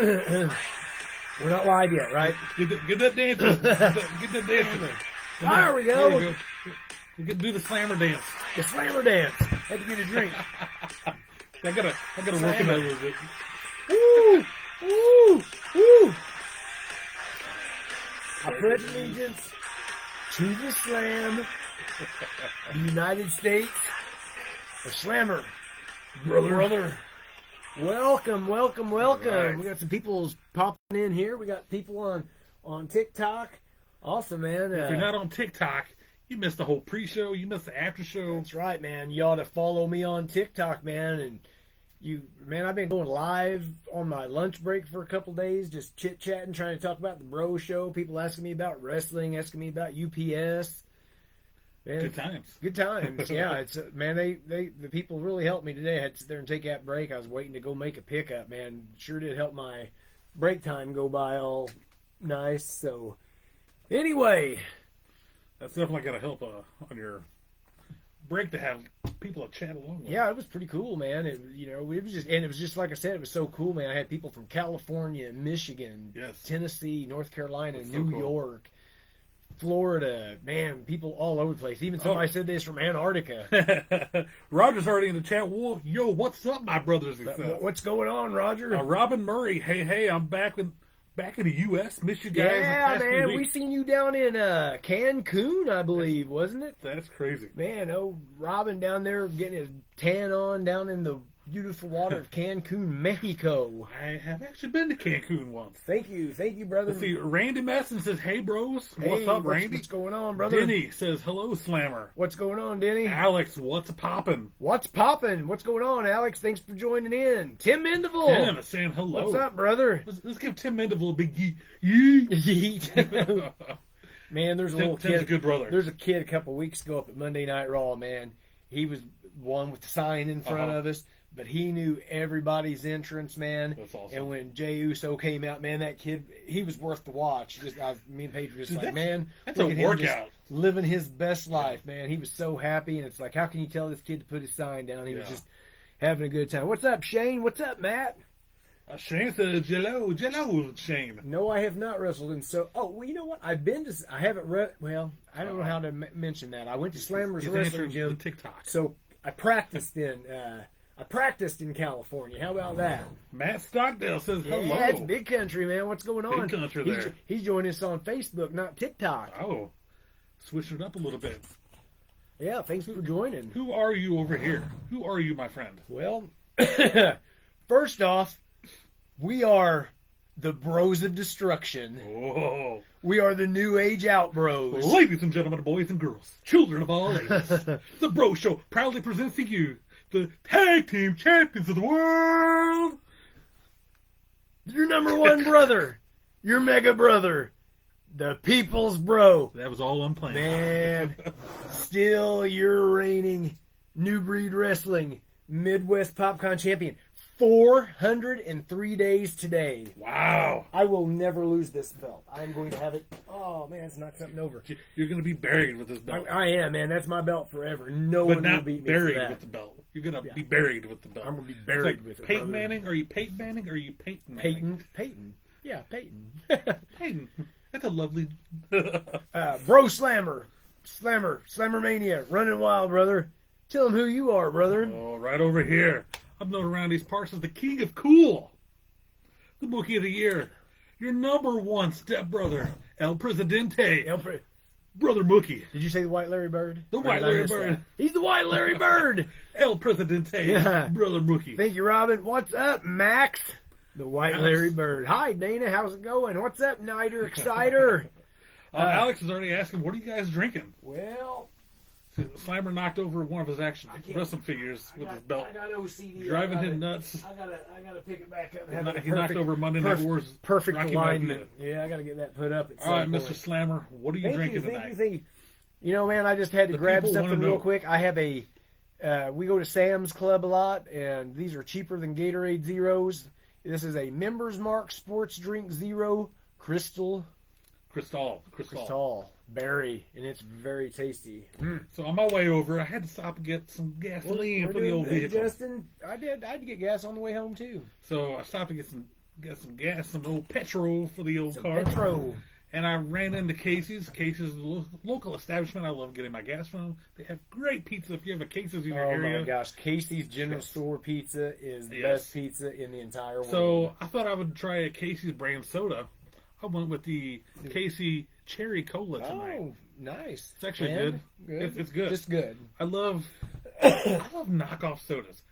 We're not live yet, right? Get that dancing. Get that dancing. There we go. We can do the slammer dance. The slammer dance. Had to get a drink. I gotta work it out a little bit. Woo! Woo! Woo! I pledge allegiance to the slam, the United States, the slammer. Brother. Welcome. Right. We got some people popping in here. We got people on TikTok. Awesome, man. If you're not on TikTok, you missed the whole pre-show. You missed the after-show. That's right, man. You ought to follow me on TikTok, man. And I've been going live on my lunch break for a couple days, just chit-chatting, trying to talk about the Bro Show. People asking me about wrestling, asking me about UPS. Man, Good times. Good times. Yeah, it's man. The people really helped me today. I had to sit there and take that break. I was waiting to go make a pickup. Man, sure did help my break time go by all nice. So, anyway, That's definitely got to help on your break to have people to chat along with. yeah, it was pretty cool, man. It was just like I said, it was so cool, man. I had people from California, Michigan, Yes. Tennessee, North Carolina, That's so New cool. York, Florida. Man, people all over the place. Even somebody said this from Antarctica. Roger's already in the chat. Whoa, yo, what's up, my brothers and stuff? What's going on, Roger? Robin Murray. Hey, I'm back in the U.S. Missed you guys. the Yeah, past few man, we weeks. seen you down in Cancun, I believe, wasn't it? That's crazy. Man, Robin down there getting his tan on down in the beautiful water of Cancun, Mexico. I have actually been to Cancun once. Thank you, brother. Let's see, Randy Messon says, hey, bros. Hey, What's up, Randy? What's going on, brother? Denny says, hello, Slammer. What's going on, Denny? Alex, what's poppin'? What's poppin'? What's going on, Alex? Thanks for joining in. Tim Mendeville. Tim is saying hello. What's up, brother? Let's give Tim Mendeville a big yee. Yeet. Man, there's a little Tim's a kid. good brother. There's a kid a couple weeks ago up at Monday Night Raw, man. He was one with the sign in front Uh-huh. of us, but he knew everybody's entrance, man. That's awesome. And when Jey Uso came out, man, that kid, he was worth the watch. Me and Paige were just Dude, like, man, that's look a at him just workout. living his best life, man. He was so happy, and it's like, how can you tell this kid to put his sign down? He was Yeah. just having a good time. What's up, Shane? What's up, Matt? Shane says, jello, Shane. No, I have not wrestled in so. Oh, well, you know what? I haven't well, I don't know how to mention that. I went to Slammer's He's Wrestling answering Gym, the TikTok. so I practiced in California. How about that? Matt Stockdale says, hello. Yeah, it's big country, man. What's going on? Big country he's, there. He's joining us on Facebook, not TikTok. Oh, switching it up a little bit. Yeah, thanks for joining. Who are you over here? Who are you, my friend? Well, first off, we are the Bros of Destruction. Oh. We are the New Age Out Bros. Ladies and gentlemen, boys and girls, children of all ages, the Bro Show proudly presents to you the Tag Team Champions of the World. Your number one brother, your mega brother, the People's Bro. That was all unplanned. Man, still your reigning New Breed Wrestling Midwest PopCon champion. 403 days today. Wow. I will never lose this belt. I'm going to have it. Oh, man, it's knocked something over. You're going to be buried with this belt. I am, man. That's my belt forever. No But one will not beat me buried for that. with the belt. You're going to Yeah. be buried with the belt. I'm going to be It's buried like with it. Peyton brother. Manning? Are you Peyton Manning? Or are you Peyton Manning? Peyton. Yeah, Peyton. Peyton. That's a lovely... Bro Slammer. Slammer Mania. Running wild, brother. Tell them who you are, brother. Oh, right over here. I'm known around these parts as the King of Cool. The Mookie of the Year. Your number one stepbrother, El Presidente. Brother Mookie. Did you say the White Larry Bird? The Or White did I Larry miss that? Bird. He's the White Larry Bird. El Presidente. Yeah. Brother Mookie. Thank you, Robin. What's up, Max? The White Alex. Larry Bird. Hi, Dana. How's it going? What's up, Niter Exciter? Alex is already asking, what are you guys drinking? Well, Slammer knocked over one of his action wrestling figures with his belt. I got OCD. Driving him nuts. I gotta pick it back up. And have He it knocked over Monday Night Wars. Perfect Rocky alignment. Maivia. Yeah, I gotta get that put up. At All right, some Mr. point. Slammer, what are you drinking tonight? Thank you. You know, man, I just had to The grab people something wanna real know. quick. I have a. We go to Sam's Club a lot, and these are cheaper than Gatorade Zeros. This is a Members Mark Sports Drink Zero Crystal Crystal. Berry, and it's very tasty. So on my way over, I had to stop and get some gasoline for the old vehicle. Justin, I had to get gas on the way home too. So I stopped to get some got some gas, some old petrol for the old Some car. Petro. And I ran into Casey's. Casey's is a local establishment. I love getting my gas from. They have great pizza if you have a Casey's in your Oh area. my gosh, Casey's General Store pizza is the Yes. best pizza in the entire world. So I thought I would try a Casey's brand soda. I went with the Casey Cherry Cola tonight. oh, nice. It's actually And? good. It's good. Just good. I love knockoff sodas.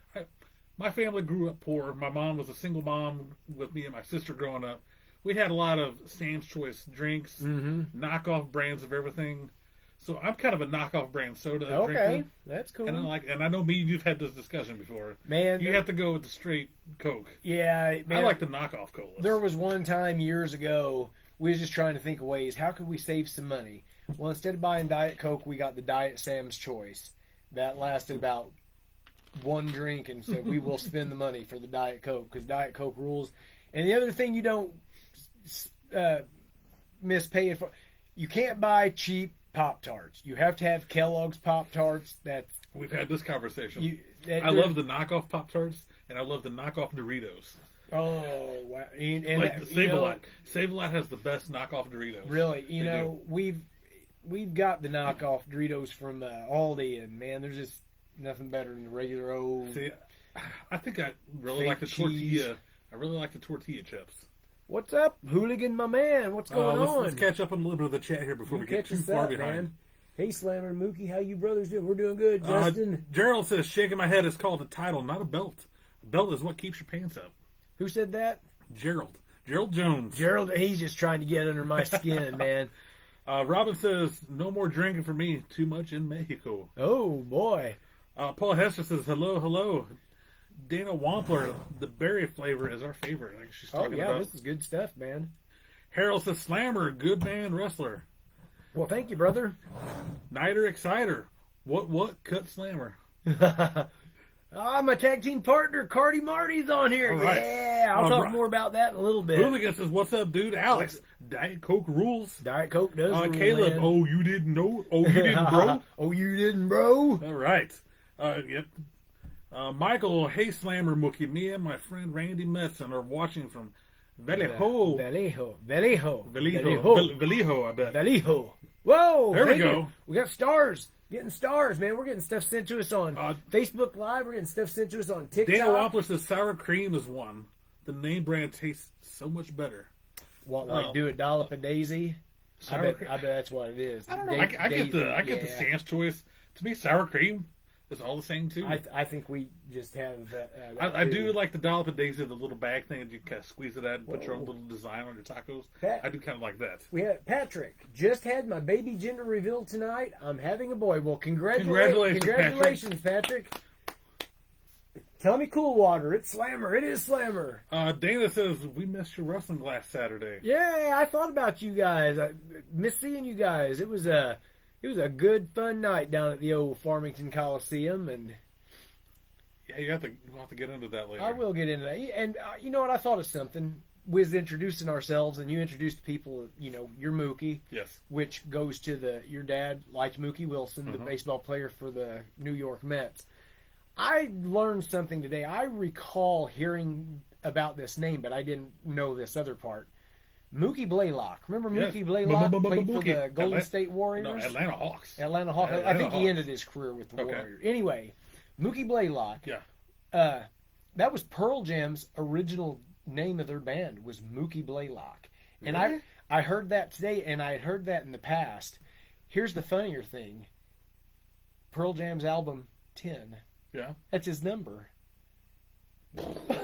My family grew up poor. My mom was a single mom with me and my sister growing up. We had a lot of Sam's Choice drinks, knockoff brands of everything. So I'm kind of a knockoff brand soda Okay, drinker. that's cool. And I know you've had this discussion before. Man, You have to go with the straight Coke. yeah, man. I like the knockoff colas. There was one time years ago, we was just trying to think of ways, how could we save some money? Well, instead of buying Diet Coke, we got the Diet Sam's Choice. That lasted about one drink, and said we will spend the money for the Diet Coke, because Diet Coke rules. And the other thing you don't miss paying for, you can't buy cheap Pop-Tarts. You have to have Kellogg's Pop-Tarts. We've had this conversation. That I love the knockoff Pop-Tarts, and I love the knockoff Doritos. Oh, wow. And Like the Save-A-Lot. Save-A-Lot has the best knockoff Doritos. Really, They do. we've got the knockoff Doritos from Aldi, and man, there's just nothing better than the regular old. See, I think I really Fake like the cheese. tortilla. I really like the tortilla chips. What's up, Hooligan, my man? What's going on? Let's catch up on a little bit of the chat here before You we get catch too us far up, behind. man. Hey, Slammer and Mookie, how you brothers doing? We're doing good, Justin. Gerald says, shaking my head is called a title, not a belt. A belt is what keeps your pants up. Who said that? Gerald Jones. Gerald. He's just trying to get under my skin, man. Robin says, no more drinking for me. Too much in Mexico. Oh boy. Paul Hester says, hello. Dana Wampler, the berry flavor is our favorite. Like she's Oh talking yeah, about. this is good stuff, man. Harold says, Slammer, good man wrestler. Well, thank you, brother. Nighter Exciter. What cut Slammer? My tag team partner, Cardi Marty's on here. All right. Yeah, I'll talk more about that in a little bit. Hooligan says, what's up, dude? Alex, Diet Coke rules. Diet Coke does rule, Caleb, man. oh, you didn't know? Oh, you didn't, bro? Oh, you didn't, bro? All right. Yep. Michael, hey, Slammer Mookie. Me and my friend Randy Metzen are watching from Vallejo. Vallejo, I bet. Vallejo. Whoa! There we thank you. go. We got stars. Getting stars, man. We're getting stuff sent to us on Facebook Live. We're getting stuff sent to us on TikTok. Dana Wampler says sour cream is one. The name brand tastes so much better. What, like do a dollop of Daisy? I Sour bet, cream. I bet that's what it is. I don't know. I get the yeah. Sam's Choice. To me, sour cream is all the same too. I think we just have. I do like the dollop of Daisy, the little bag thing that you kind of squeeze it out and put your own little design on your tacos. Pat- I do kind of like that. We had Patrick. Just had my baby gender revealed tonight. I'm having a boy. Well, Congratulations, congratulations, Patrick. Tommy Coolwater. It's Slammer. It is Slammer. Dana says we missed your wrestling last Saturday. Yeah, I thought about you guys. I miss seeing you guys. It was a good, fun night down at the old Farmington Coliseum, and Yeah, we'll have to get into that later. I will get into that. And you know what? I thought of something. We was introducing ourselves, and you introduced people. You know, you're Mookie, Yes. which goes to your dad liked Mookie Wilson, the Mhm. baseball player for the New York Mets. I learned something today. I recall hearing about this name, but I didn't know this other part. Mookie Blaylock. Remember Yes. Mookie Blaylock played for Mookie. the Golden Atlanta- State Warriors? No, Atlanta Hawks. Atlanta Hawks. I Atlanta think he Hawks. ended his career with the Okay. Warriors. Anyway, Mookie Blaylock. Yeah. That was Pearl Jam's original name of their band was Mookie Blaylock. And Really? I heard that today, and I had heard that in the past. Here's the funnier thing. Pearl Jam's album 10. Yeah. That's his number.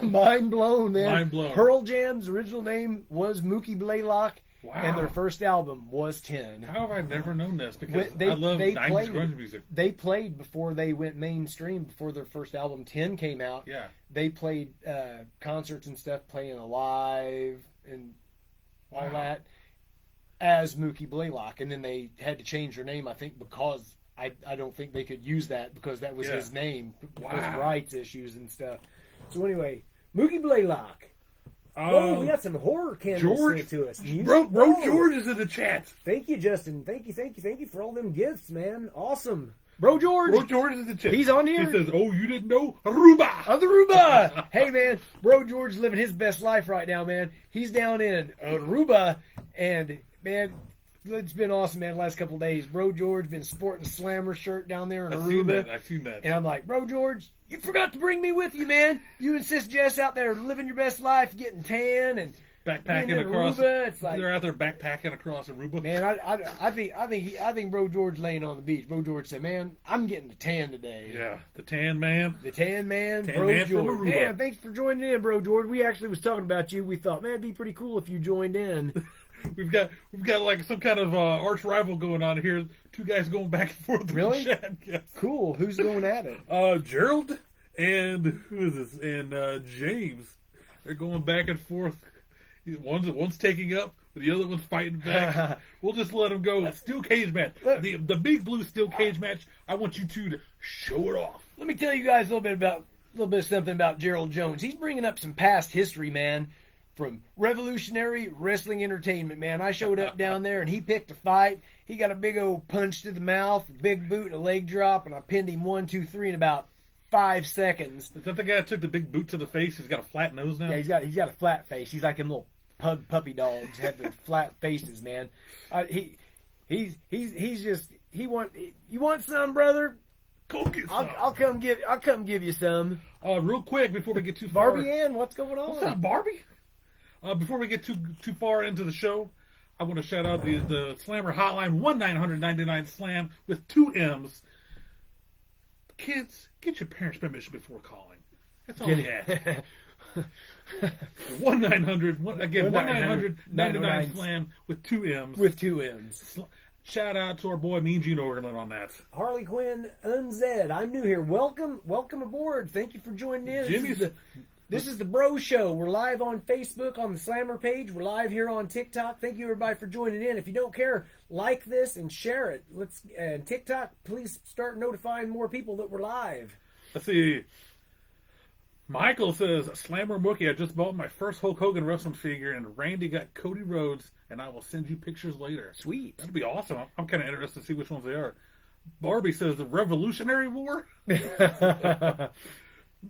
Mind blown, man. Mind blown. Pearl Jam's original name was Mookie Blaylock, Wow. and their first album was 10. How have I never known this? Because They- I love they 90s played- grunge music. They played before they went mainstream, before their first album 10 came out. Yeah. They played concerts and stuff, playing live and all Wow. that as Mookie Blaylock. And then they had to change their name, I think, because I don't think they could use that because that was Yeah. his name because Wow. of rights issues and stuff. So anyway, Mookie Blaylock. Um, Oh, we got some horror candles George- sent to us. Bro George is in the chat. Thank you, Justin. Thank you for all them gifts, man. Awesome. Bro George. Bro George is the champ. He's on here. He says, "Oh, you didn't know Aruba." Aruba. Hey, man, Bro George living his best life right now, man. He's down in Aruba, and, man, it's been awesome, man, the last couple of days. Bro George been sporting a Slammer shirt down there in Aruba. I've seen that. And I'm like, Bro George, you forgot to bring me with you, man. You and Sis Jess out there living your best life, getting tan and Backpacking being in across. Aruba. It's like, They're out there backpacking across Aruba. man, I think Bro George laying on the beach. Bro George said, man, I'm getting the tan today. Yeah, the tan man. The tan man, Tan Bro man from George. Aruba. Man, thanks for joining in, Bro George. We actually was talking about you. We thought, man, it'd be pretty cool if you joined in. We've got like some kind of arch rival going on here. Two guys going back and forth. Really? In the chat. Yes. Cool. Who's going at it? Gerald and who is this? And James. They're going back and forth. One's taking up, but the other one's fighting back. We'll just let them go. Steel cage match. The big blue steel cage match. I want you two to show it off. Let me tell you guys a little bit of something about Gerald Jones. He's bringing up some past history, man, from Revolutionary Wrestling Entertainment, man. I showed up down there, and he picked a fight. He got a big old punch to the mouth, a big boot, and a leg drop, and I pinned him 1, 2, 3 in about 5 seconds. Is that the guy that took the big boot to the face? He's got a flat nose now. Yeah, he's got a flat face. He's like them little puppy dogs have the flat faces, man. You want some, brother? Go get some. I'll come give you some. Real quick before we get too far. Barbie Ann, what's going on? What's up, Barbie? Before we get too far into the show, I want to shout out the Slammer hotline 1-900-99-SLAM with 2 M's. Kids, get your parents' permission before calling. That's all we ask. 1-900-99-SLAM with 2 M's. With 2 M's. Shout out to our boy Mean Gene Orgerland on that. Harley Quinn Unzed, I'm new here. Welcome aboard. Thank you for joining in. This is the Bro Show. We're live on Facebook on the Slammer page. We're live here on TikTok. Thank you everybody for joining in. If you don't care, like this and share it. And TikTok, please start notifying more people that we're live. Let's see. Michael says, Slammer Mookie, I just bought my first Hulk Hogan wrestling figure, and Randy got Cody Rhodes, and I will send you pictures later. Sweet. That'd be awesome. I'm kind of interested to see which ones they are. Barbie says, the Revolutionary War?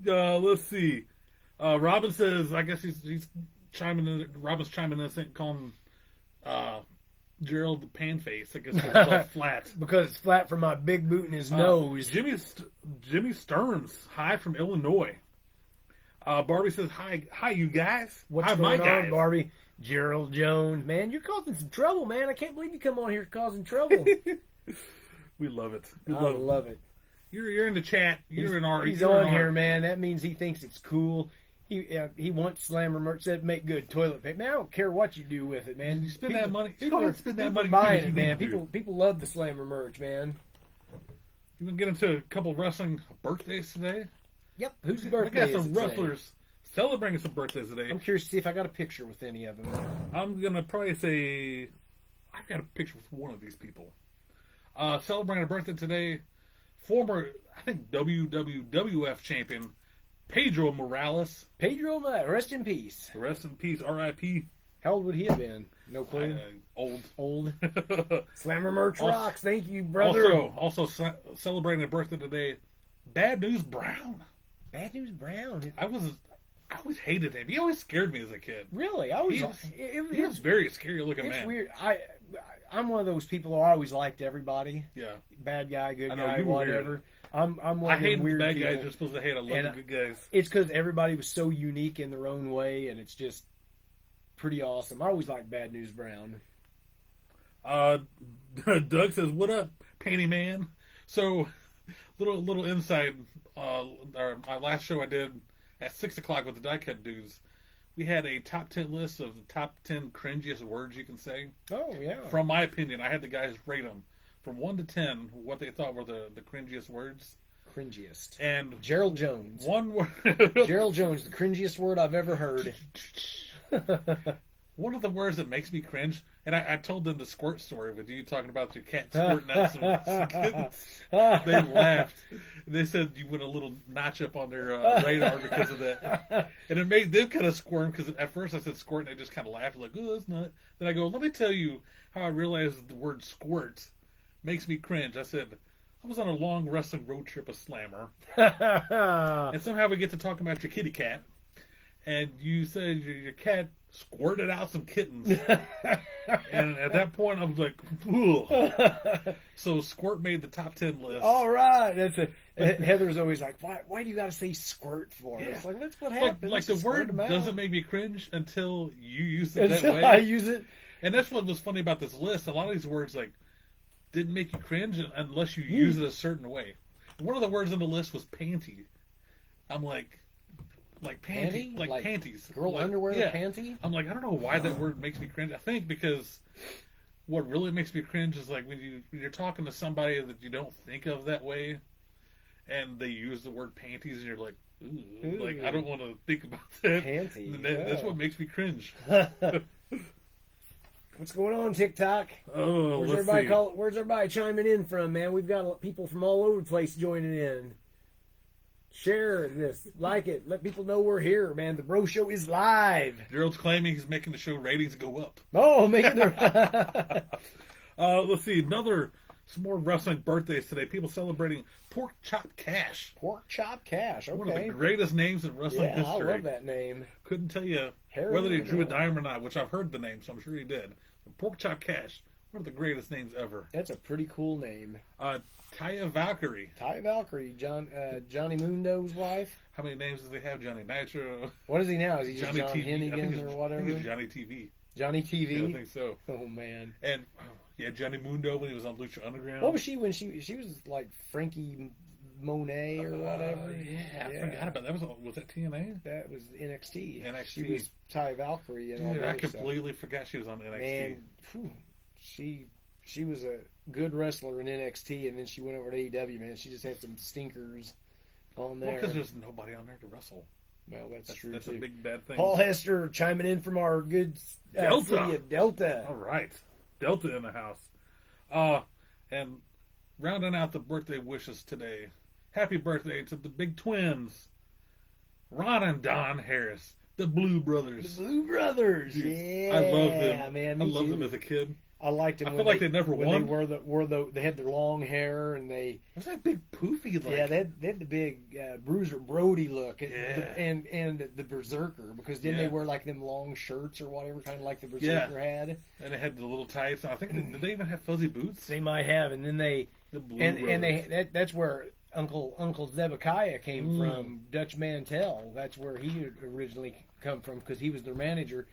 Let's see. Robin says, I guess he's chiming in. Robin's chiming in, calling Gerald the pan face. I guess it's all flat. Because it's flat from my big boot in his nose. Jimmy Stearns, hi from Illinois. Barbie says, hi you guys. What's hi, going my on, guys. Barbie? Gerald Jones, man, you're causing some trouble, man. I can't believe you come on here causing trouble. We love it. I love it. You're in the chat. He's on here, man. That means he thinks it's cool. He wants Slammer merch. Said make good toilet paper. Man, I don't care what you do with it, man. You spend that money. People are buying it, man. People love the Slammer merch, man. You gonna get into a couple of wrestling birthdays today? Yep. Whose birthday We got some is it wrestlers today? celebrating some birthdays today. I'm curious to see if I got a picture with any of them. I'm gonna probably say I've got a picture with one of these people. Celebrating a birthday today, former I think WWF champion Pedro Morales. Pedro, rest in peace. Rest in peace, R.I.P. How old would he have been? No clue. Old. Slammer merch rocks. Thank you, brother. Also celebrating a birthday today, Bad News Brown. Bad News Brown. I always hated him. He always scared me as a kid. Really? He was very scary looking man. It's weird. I'm one of those people who always liked everybody. Yeah. Bad guy, good know, guy, you were whatever. weird. I'm one of hate the weird bad people. guys. You're supposed to hate. I love the good guys. It's because everybody was so unique in their own way, and it's just pretty awesome. I always liked Bad News Brown. Doug says, "What up, Panty Man?" So, little insight. My last show I did at 6 o'clock with the Die Cut dudes. We had a top 10 list of the top 10 cringiest words you can say. Oh yeah. From my opinion, I had the guys rate them from 1 to 10 what they thought were the cringiest words. Cringiest. And Gerald Jones. One word. Gerald Jones, the cringiest word I've ever heard. One of the words that makes me cringe, and I told them the squirt story with you talking about your cat squirting out some kittens. They laughed. They said you went a little notch up on their radar because of that. And it made them kind of squirm because at first I said squirt and they just kind of laughed like, oh, that's not. Then I go, let me tell you how I realized the word squirt makes me cringe. I said, I was on a long wrestling road trip with Slammer, Oh, and somehow we get to talk about your kitty cat, and you said your cat squirted out some kittens, and at that point I was like, "Ugh." So Squirt made the top 10 list. all right. That's a Heather's always like, why do you got to say squirt for? Yeah. It's like that's what happens. Like the Just squirt word 'em out. doesn't make me cringe until you use it that Until way. I use it. And that's what was funny about this list. A lot of these words like didn't make you cringe unless you use it a certain way. One of the words on the list was panty. I'm like panty, Panty? like panties, Girl like, underwear, yeah. panty. I'm like, I don't know why that word makes me cringe. I think because what really makes me cringe is like when you're talking to somebody that you don't think of that way, and they use the word panties, and you're like, ooh. Like I don't want to think about that. Panty. And that's yeah. what makes me cringe. What's going on, TikTok? Oh, Where's let's everybody see. Where's everybody chiming in from, man? We've got people from all over the place joining in. Share this, like it, let people know we're here, man. The Bro Show is live. Gerald's claiming he's making the show ratings go up. Oh, making the Let's see, some more wrestling birthdays today. People celebrating Pork Chop Cash. Pork Chop Cash. One of the Okay, greatest names in wrestling yeah, I history. love that name. Couldn't tell you Harry whether he or drew a not. dime or not, which I've heard the name, so I'm sure he did. But Pork Chop Cash, one of the greatest names ever. That's a pretty cool name. Taya Valkyrie. Ty Valkyrie, Johnny Mundo's wife. How many names does he have? Johnny Nitro, What is he now? Is he just Johnny John TV. I think Hennigan it's- or I whatever? think it's Johnny TV. Johnny Yeah, I TV. think so. Oh man, And yeah, Johnny Mundo when he was on Lucha Underground. what was she when she was like Frankie Monet or whatever? Yeah, I forgot about that. Was that TNA? That was NXT. NXT. She was Ty Valkyrie and all Dude, that I stuff. completely forgot she was on NXT. Man, whew, she was a good wrestler in NXT, and then she went over to AEW. Man, she just had some stinkers on there. Because there's nobody on there to wrestle. Well, that's true That's too. a big bad thing. Paul Hester chiming in from our good Delta. city of Delta. All right, Delta in the house. And rounding out the birthday wishes today. Happy birthday to the big twins, Ron and Don Harris, the Blue Brothers. The Blue Brothers. Dude, Yeah, I love them. Man, I me loved too. them as a kid. I liked them. I feel like they never when won. They had their long hair and they. What's that big poofy like? Yeah, they had the big Bruiser Brody look, Yeah. and the Berserker, because then Yeah. they wear like them long shirts or whatever, kind of like the Berserker had. And they had the little tights. I think did they even have fuzzy boots? They might have, and then they The Blue and they Brothers. that's where Uncle Zebekiah came Mm. from, Dutch Mantel. That's where he had originally come from because he was their manager,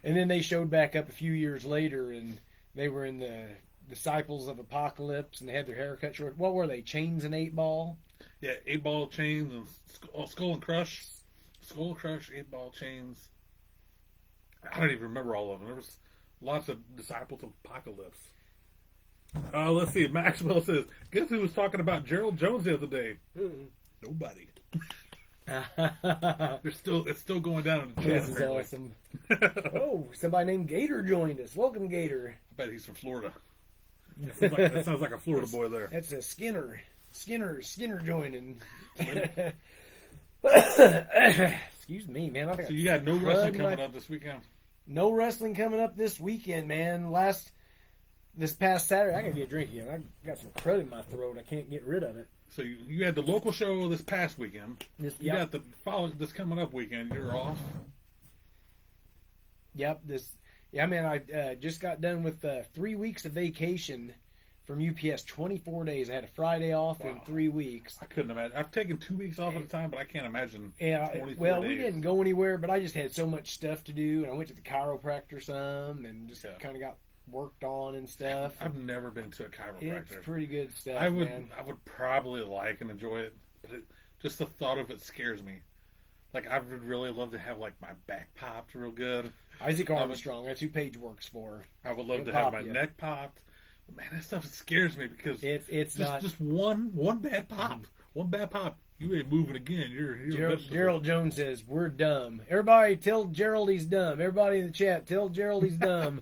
and then they showed back up a few years later and. They were in the Disciples of Apocalypse, and they had their hair cut short. What were they? Chains and 8-Ball? Yeah, 8-ball chains and Skull and Crush. Skull Crush, 8-ball chains. I don't even remember all of them. There was lots of Disciples of Apocalypse. Let's see. Maxwell says, guess who was talking about Gerald Jones the other day? Nobody. It's still going down in the chat. This is apparently. awesome. Oh, somebody named Gator joined us. Welcome, Gator. I bet he's from Florida. That sounds like a Florida boy there. That's a Skinner joining. Excuse me, man. So you got no wrestling coming up this weekend? No wrestling coming up this weekend, man. This past Saturday, I gotta get a drink again. I got some crud in my throat. I can't get rid of it. So you had the local show this past weekend. You Yep. got this coming up weekend. You're off. Yep. Man, I just got done with 3 weeks of vacation from UPS. 24 days. I had a Friday off in Wow. 3 weeks. I couldn't imagine. I've taken 2 weeks off at a time, but I can't imagine. Yeah. 24 Well, we days. didn't go anywhere, but I just had so much stuff to do, and I went to the chiropractor some, and just Yeah. kind of got worked on and stuff. I've never been to a chiropractor. It's pretty good stuff, I would man. probably like and enjoy it, but just the thought of it scares me. Like I would really love to have like my back popped real good. Isaac Armstrong. That's who Paige works for. I would love It'll to have pop my you. neck popped. But man, that stuff scares me because It's not. just one bad pop, one bad pop, you ain't moving again. You're a vegetable. Gerald Jones says we're dumb. Everybody tell Gerald he's dumb. Everybody in the chat tell Gerald he's dumb.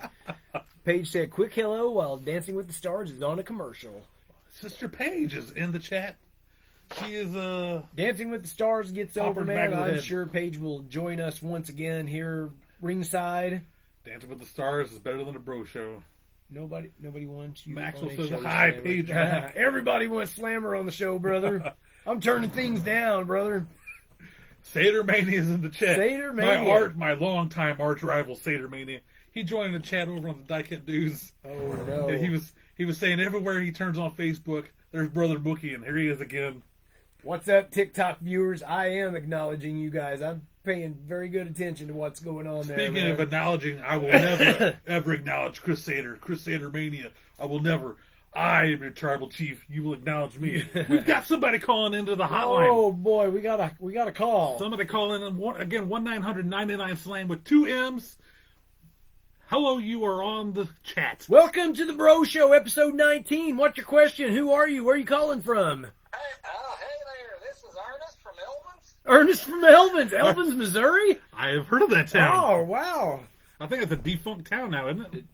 Paige said, "Quick hello while Dancing with the Stars is on a commercial." Sister Paige is in the chat. She is Dancing with the Stars gets over, Poppered man. back of the I'm head. sure Paige will join us once again here ringside. Dancing with the Stars is better than the Bro Show. Nobody wants you. Maxwell on a says show, hi, Slammer. Paige. Everybody wants Slammer on the show, brother. I'm turning things down, brother. Sater Mania is in the chat. Sater Mania. My longtime arch rival, Sater Mania. He joined the chat over on the Dyket News. Oh no! And he was saying everywhere he turns on Facebook, there's Brother Mookie, and here he is again. What's up, TikTok viewers? I am acknowledging you guys. I'm paying very good attention to what's going on there. Speaking man. of acknowledging, I will never ever acknowledge Chris Sater Mania. I will never. I am your tribal chief. You will acknowledge me. We've got somebody calling into the hotline. Oh boy, we got a call. Somebody calling in again 1-900-99-SLAM with 2 M's. Hello, you are on the chat. Welcome to the Bro Show, episode 19. What's your question? Who are you? Where are you calling from? Hey there, this is Ernest from Elvins. Ernest from Elvins, Missouri. I have heard of that town. Oh wow! I think it's a defunct town now, isn't it?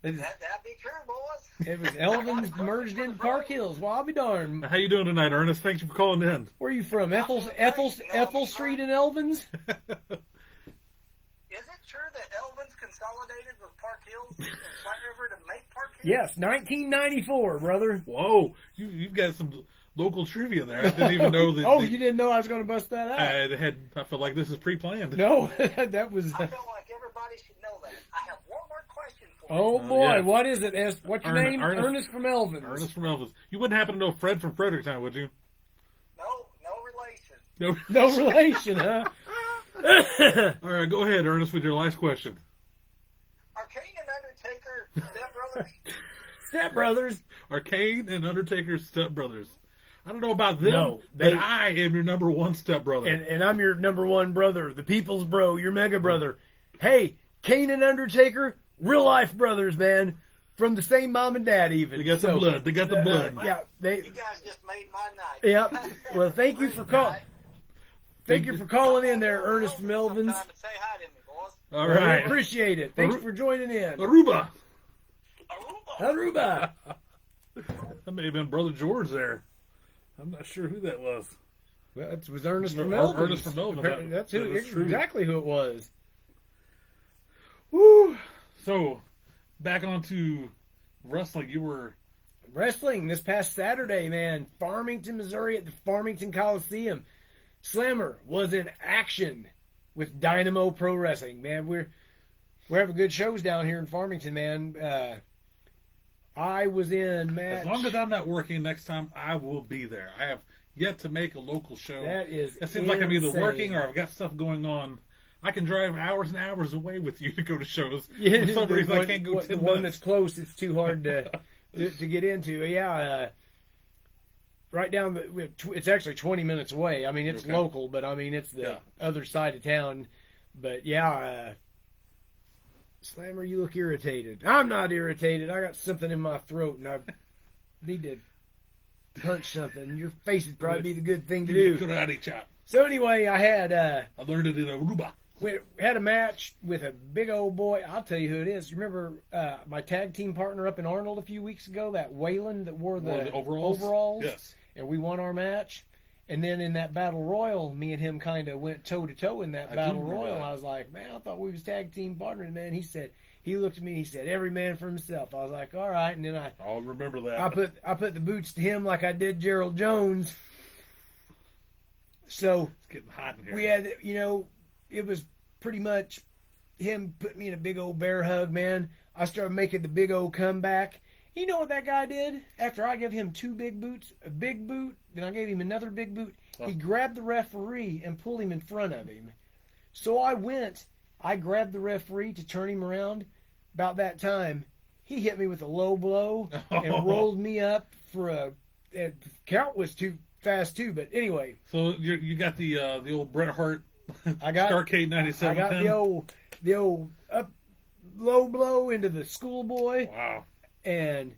That'd be true, boys. It was Elvins merged into Park Hills. Well, I'll be darned. How you doing tonight, Ernest? Thank you for calling in. Where are you from? Ethel Street in Elvins? Is it true that Elvins consolidated with Park Hills and Flat River to make Park Hills? Yes, 1994, brother. Whoa, you've got some local trivia there. I didn't even know that. Oh, you didn't know I was going to bust that out? I feel like this is pre-planned. No, that was. I feel like everybody should know that. I have one more question for you. Oh boy, yes. what is it? What's your name? Ernest from Elvins. Ernest from Elvis. You wouldn't happen to know Fred from Fredericktown, would you? No relation. No. No relation, huh? All right, go ahead, Ernest, with your last question. Are Kane and Undertaker stepbrothers? Stepbrothers. Are Kane and Undertaker's stepbrothers? I don't know about them, No, but I am your number one stepbrother. And I'm your number one brother, the people's bro, your mega brother. Hey, Kane and Undertaker, real life brothers, man. From the same mom and dad, even. They got the blood. They got the blood. Yeah, You guys just made my night. Yep. Well, thank you for calling. Thank you for calling in there, Ernest from Elvins. Sometime to say hi to me, boys. All We right. appreciate it. Thanks for joining in. Aruba. Aruba. Aruba. That may have been Brother George there. I'm not sure who that was. Well, it was Ernest from Ernest Elvins. from Elvins. Apparently, that's who, That is true. exactly who it was. Woo. So, back onto wrestling. You were Wrestling this past Saturday, man. Farmington, Missouri at the Farmington Coliseum. Slammer was in action with Dynamo Pro Wrestling, man. We're having good shows down here in Farmington, man. I was in match. as long as I'm not working next time, I will be there. I have yet to make a local show. That is It seems like I'm either insane. working or I've got stuff going on. I can drive hours and hours away with you to go to shows. Yeah, For some reason, I can't go the 10 one minutes. that's close. It's too hard to get into. Yeah, right down the. It's actually 20 minutes away. I mean, it's Okay. local, but I mean, it's the other side of town. But yeah, Slammer, you look irritated. I'm not irritated. I got something in my throat, and I need to punch something. Your face would probably be the good thing to do. Karate chop. So anyway, I had. I learned it in Aruba. We had a match with a big old boy. I'll tell you who it is. You remember my tag team partner up in Arnold a few weeks ago, that Waylon that wore the overalls? Yes. And we won our match. And then in that battle royal, me and him kind of went toe to toe in that I do battle remember royal. that. I was like, man, I thought we was tag team partners, man. He looked at me and he said, every man for himself. I was like, all right. And then I'll remember that. I put the boots to him like I did Gerald Jones. So It's getting hot in here. we had, it was pretty much him putting me in a big old bear hug, man. I started making the big old comeback. You know what that guy did? After I gave him 2 big boots, a big boot, then I gave him another big boot, he grabbed the referee and pulled him in front of him. So I grabbed the referee to turn him around. About that time, he hit me with a low blow and rolled me up for the count was too fast too, but anyway. So you got the old Bret Hart I got Starcade 97 I got pin? the old up low blow into the schoolboy. Wow. And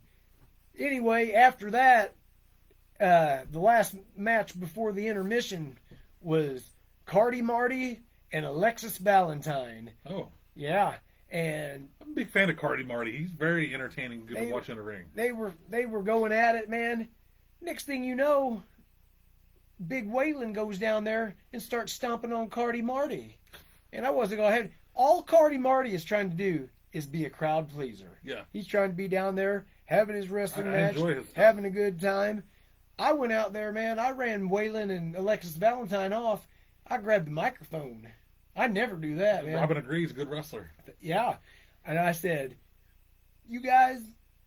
anyway, after that, the last match before the intermission was Cardi Marty and Alexis Valentine. Oh. Yeah, and I'm a big fan of Cardi Marty. He's very entertaining to watch in the ring. they were going at it, man. Next thing you know, Big Waylon goes down there and starts stomping on Cardi Marty. And I wasn't going to have... All Cardi Marty is trying to do is be a crowd pleaser. Yeah. He's trying to be down there, having his wrestling I match, enjoy his stuff. having a good time. I went out there, man. I ran Waylon and Alexis Valentine off. I grabbed the microphone. I never do that, man. Robin agrees, good wrestler. Yeah. And I said, you guys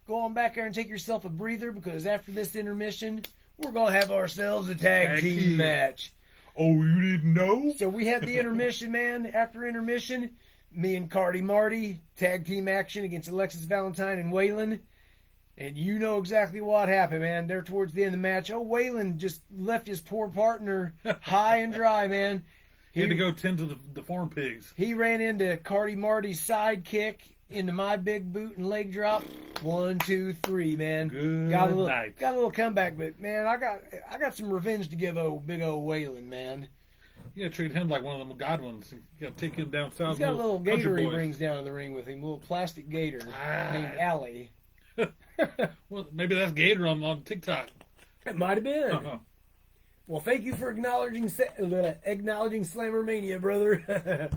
go on back there and take yourself a breather because after this intermission, we're going to have ourselves a tag team match. Oh, you didn't know? So we had the intermission, man. After intermission, me and Cardi Marty, tag team action against Alexis Valentine and Waylon. And you know exactly what happened, man. There towards the end of the match, Waylon just left his poor partner high and dry, man. He had to go tend to the deformed pigs. He ran into Cardi Marty's sidekick into my big boot and leg drop. 1, 2, 3, man. Good got a night. little comeback, but man, I got some revenge to give big old Waylon, man. You gotta treat him like one of them Godwins. You gotta take him down south. He's got a little gator he boys. brings down in the ring with him, a little plastic gator named Allie. Well, maybe that's Gator on TikTok. It might have been. Uh-huh. Well, thank you for acknowledging Slammer Mania, brother.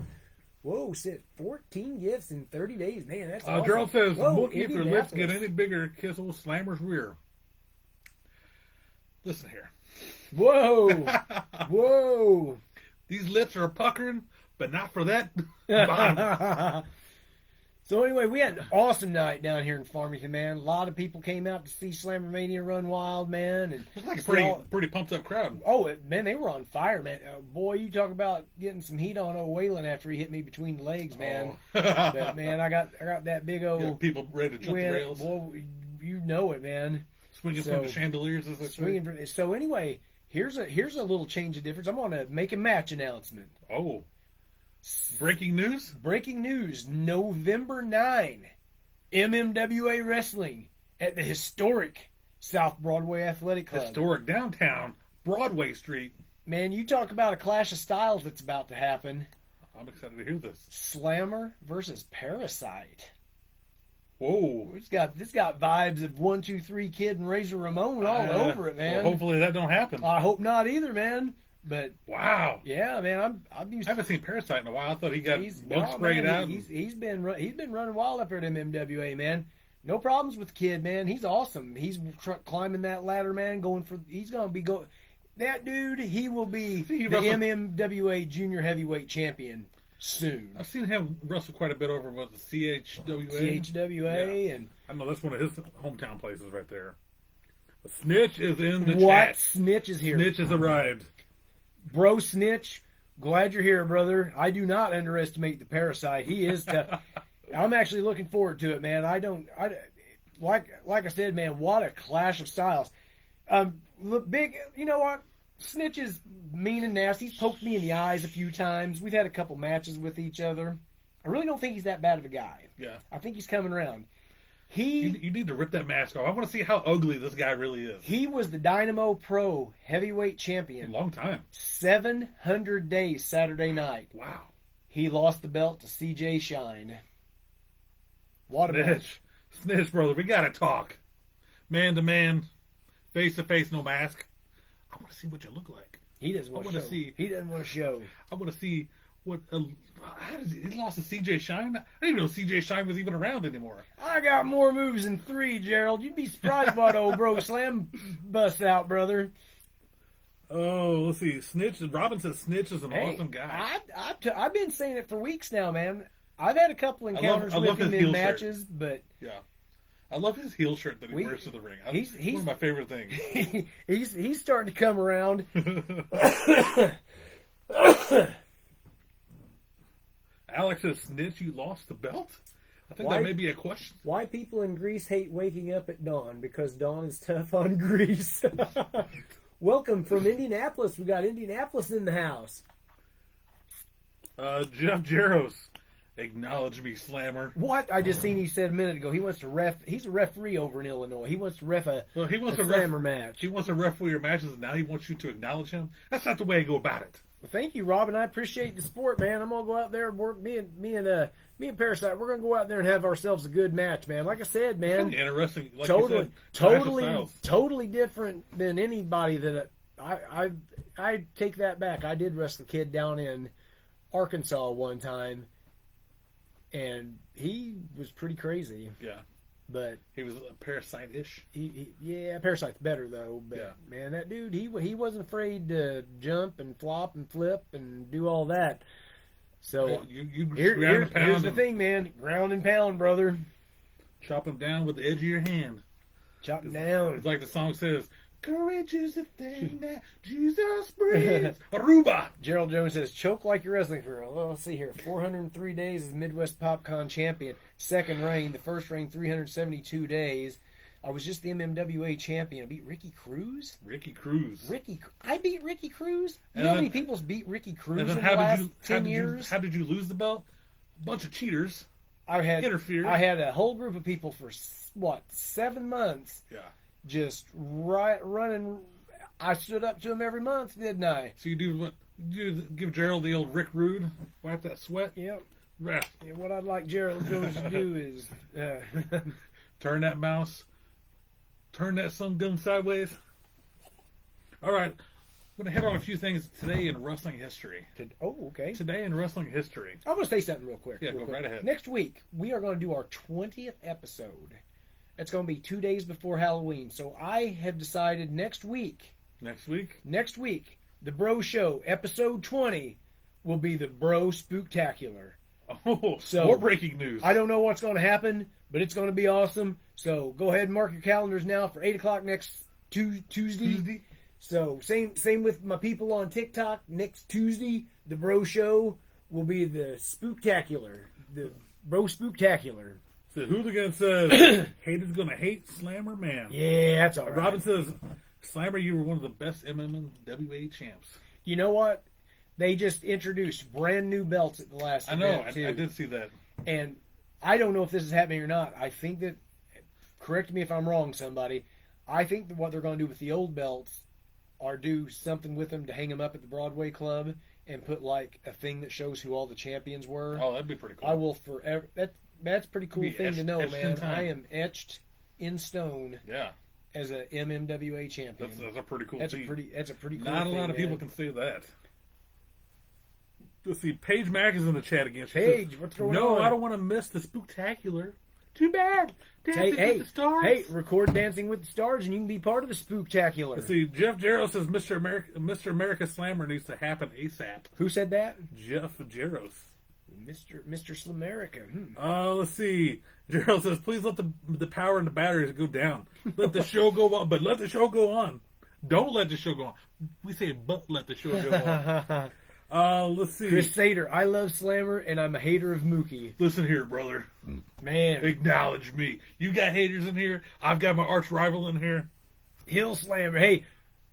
Whoa, said 14 gifts in 30 days. Man, that's awesome. Gerald says, Whoa, "Look, if their lips get Indianapolis. any bigger, kiss old Slammer's rear." Listen here. Whoa. Whoa. These lips are puckering, but not for that bond. So anyway, we had an awesome night down here in Farmington, man. A lot of people came out to see Slammer Mania run wild, man. And It's like a pretty pumped up crowd. man, they were on fire, man. Boy, you talk about getting some heat on old Waylon after he hit me between the legs, man. Oh. But man, I got that big old Yeah, people ready to jump the win. rails, Boy, you know it, man. swinging So- from the chandeliers. As they say. Swinging. So anyway, here's a little change of difference. I'm going to make a match announcement. Oh, breaking news! Breaking news: November 9, MMWA Wrestling at the historic South Broadway Athletic Club. Historic downtown Broadway Street. Man, you talk about a clash of styles that's about to happen. I'm excited to hear this. Slammer versus Parasite. Whoa! This got vibes of 1, 2, 3 Kid and Razor Ramon all over it, man. Well, hopefully that don't happen. I hope not either, man. But Wow! yeah, man, I'm used I haven't seen Parasite in a while. I thought he got He's bug sprayed out. He's been running wild up here at MMWA, man. No problems with Kid, man. He's awesome. He's climbing that ladder, man. He's gonna be going. That dude, he will be the MMWA Junior Heavyweight Champion soon. I've seen him wrestle quite a bit over with the CHWA. CHWA and I know that's one of his hometown places right there. The Snitch is in the what? chat. Snitch is here. Snitch has arrived. Bro Snitch, glad you're here, brother. I do not underestimate the Parasite. He is tough. I'm actually looking forward to it, man. Like I said, man, what a clash of styles. Look, you know what? Snitch is mean and nasty. He's poked me in the eyes a few times. We've had a couple matches with each other. I really don't think he's that bad of a guy. Yeah. I think he's coming around. You need to rip that mask off. I want to see how ugly this guy really is. He was the Dynamo Pro heavyweight A champion. long time. 700 days Saturday night. Wow. He lost the belt to CJ Shine. What a match. Snitch, brother, we got to talk. Man to man, face to face, no mask. I want to see what you look like. He doesn't want I to wanna show. see- He doesn't want to show. I want to see what. How does he lost to CJ Shine? I didn't even know CJ Shine was even around anymore. I got more moves than 3, Gerald. You'd be surprised what old Bro Slam busts out, brother. Oh, let's see. Snitch. Robin says Snitch is an awesome guy. I've been saying it for weeks now, man. I've had a couple encounters I love with him his in heel shirt. matches, but Yeah. I love his heel shirt that he We- wears to the ring. he's- It's one of my favorite things. he's starting to come around. Alex says, Snitch, you lost the belt? I think Why- that may be a question. Why people in Greece hate waking up at dawn? Because dawn is tough on Greece. Welcome from Indianapolis. We got Indianapolis in the house. Jeff Jarros, acknowledge me, Slammer. What? I just seen he said a minute ago. He wants to ref. He's a referee over in Illinois. He wants to ref a Well, he wants a to slammer match. He wants to referee your matches, and now he wants you to acknowledge him. That's not the way I go about it. Well, thank you, Robin. I appreciate the support, man. I'm gonna go out there and work. Me and Parasite. We're gonna go out there and have ourselves a good match, man. Like I said, man, Interesting. Like totally, you said, clash of totally, styles. totally different than anybody that I take that back. I did wrestle a kid down in Arkansas one time. and he was pretty crazy. Yeah. But He was a parasite-ish. yeah, Parasite's better though. But Yeah. man, that dude, he wasn't afraid to jump and flop and flip and do all that. So You ground and here's pound the him, thing, man. Ground and pound, brother. chop him down with the edge of your hand. Chop him down. It's like the song says, courage is the thing that Jesus brings. Aruba! Gerald Jones says, choke like your wrestling career. Well, let's see here. 403 days as Midwest PopCon champion. Second reign. The first reign, 372 days. I was just the MMWA champion. I beat Ricky Cruz. Ricky Cruz. I beat Ricky Cruz? You And know how then- many people's beat Ricky Cruz And in then the last 10 years? how did you lose the belt? A bunch of cheaters I had interfered. I had a whole group of people for, 7 months Yeah. just running. I stood up to them every month, didn't I? So you give Gerald the old Rick Rude, wipe that sweat. Yep. Right. And what I'd like Gerald Jones to do is Turn that mouse. Turn that sun gun sideways. All right. I'm going to hit on a few things today in wrestling history. okay. Today in wrestling history. I want to say something real quick. Yeah, real go quick. right ahead. Next week, we are going to do our 20th episode. It's going to be 2 days before Halloween. So I have decided next week, Next week. the Bro Show, episode 20, will be the Bro Spooktacular. Oh, So- more breaking news. I don't know what's going to happen, but it's going to be awesome. So go ahead and mark your calendars now for 8 o'clock next Tuesday. So same with my people on TikTok. Next Tuesday, the Bro Show will be the Spooktacular. The Bro Spooktacular. The hooligan says, haters gonna hate Slammer Man. Yeah, that's all right. Robin says, Slammer, you were one of the best MMWA champs. You know what? They just introduced brand new belts at the last I know, event, I too. did see that. And I don't know if this is happening or not. I think that, correct me if I'm wrong, somebody, I think that what they're going to do with the old belts are do something with them to hang them up at the Broadway Club and put like a thing that shows who all the champions were. Oh, that'd be pretty cool. I will forever. That's a pretty cool Be thing to know, etched in man. time. I am etched in stone Yeah, as a MMWA champion. that's a pretty cool That's a feat. pretty cool Not thing, a lot of man. people can say that. Let's see, Paige Mack is in the chat again. She Paige, says, what's going no, on? I don't want to miss the Spooktacular. Too bad. Dancing Hey, with the Stars. hey, record Dancing with the Stars and you can be part of the Spooktacular. Let's see, Jeff Jarrow says Mr. America Slammer needs to happen ASAP. Who said that? Jeff Jarrow. Mr. Slamerica. Let's see. Gerald says, please let the power and the batteries go down. Let the show go on, but let the show go on. Don't let the show go on. We say, but let the show go on. Let's see. Chris Sater, I love Slammer and I'm a hater of Mookie. Listen here, brother. Man, Acknowledge me. You got haters in here. I've got my arch rival in here. Hill Slammer. Hey,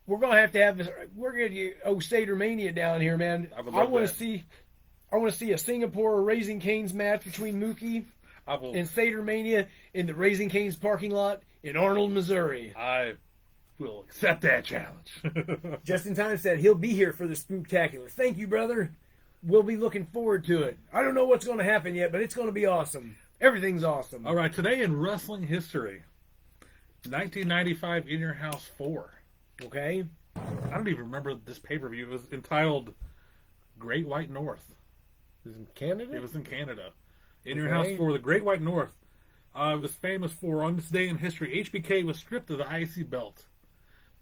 we're gonna have this. We're gonna get Sater Mania down here, man. I would I love want to that. see. I want to see a Singapore Raising Cane's match between Mookie I will. and Sater Mania in the Raising Cane's parking lot in Arnold, Missouri. I will accept that challenge. Justin Time said he'll be here for the Spooktacular. Thank you, brother. We'll be looking forward to it. I don't know what's going to happen yet, but it's going to be awesome. Everything's awesome. All right, today in wrestling history, 1995 In Your House 4. Okay. I don't even remember this pay-per-view. It was entitled Great White North. Is in Canada? It was in Canada. In Your Okay. House 4, the Great White North. It was famous for, on this day in history, HBK was stripped of the IC belt.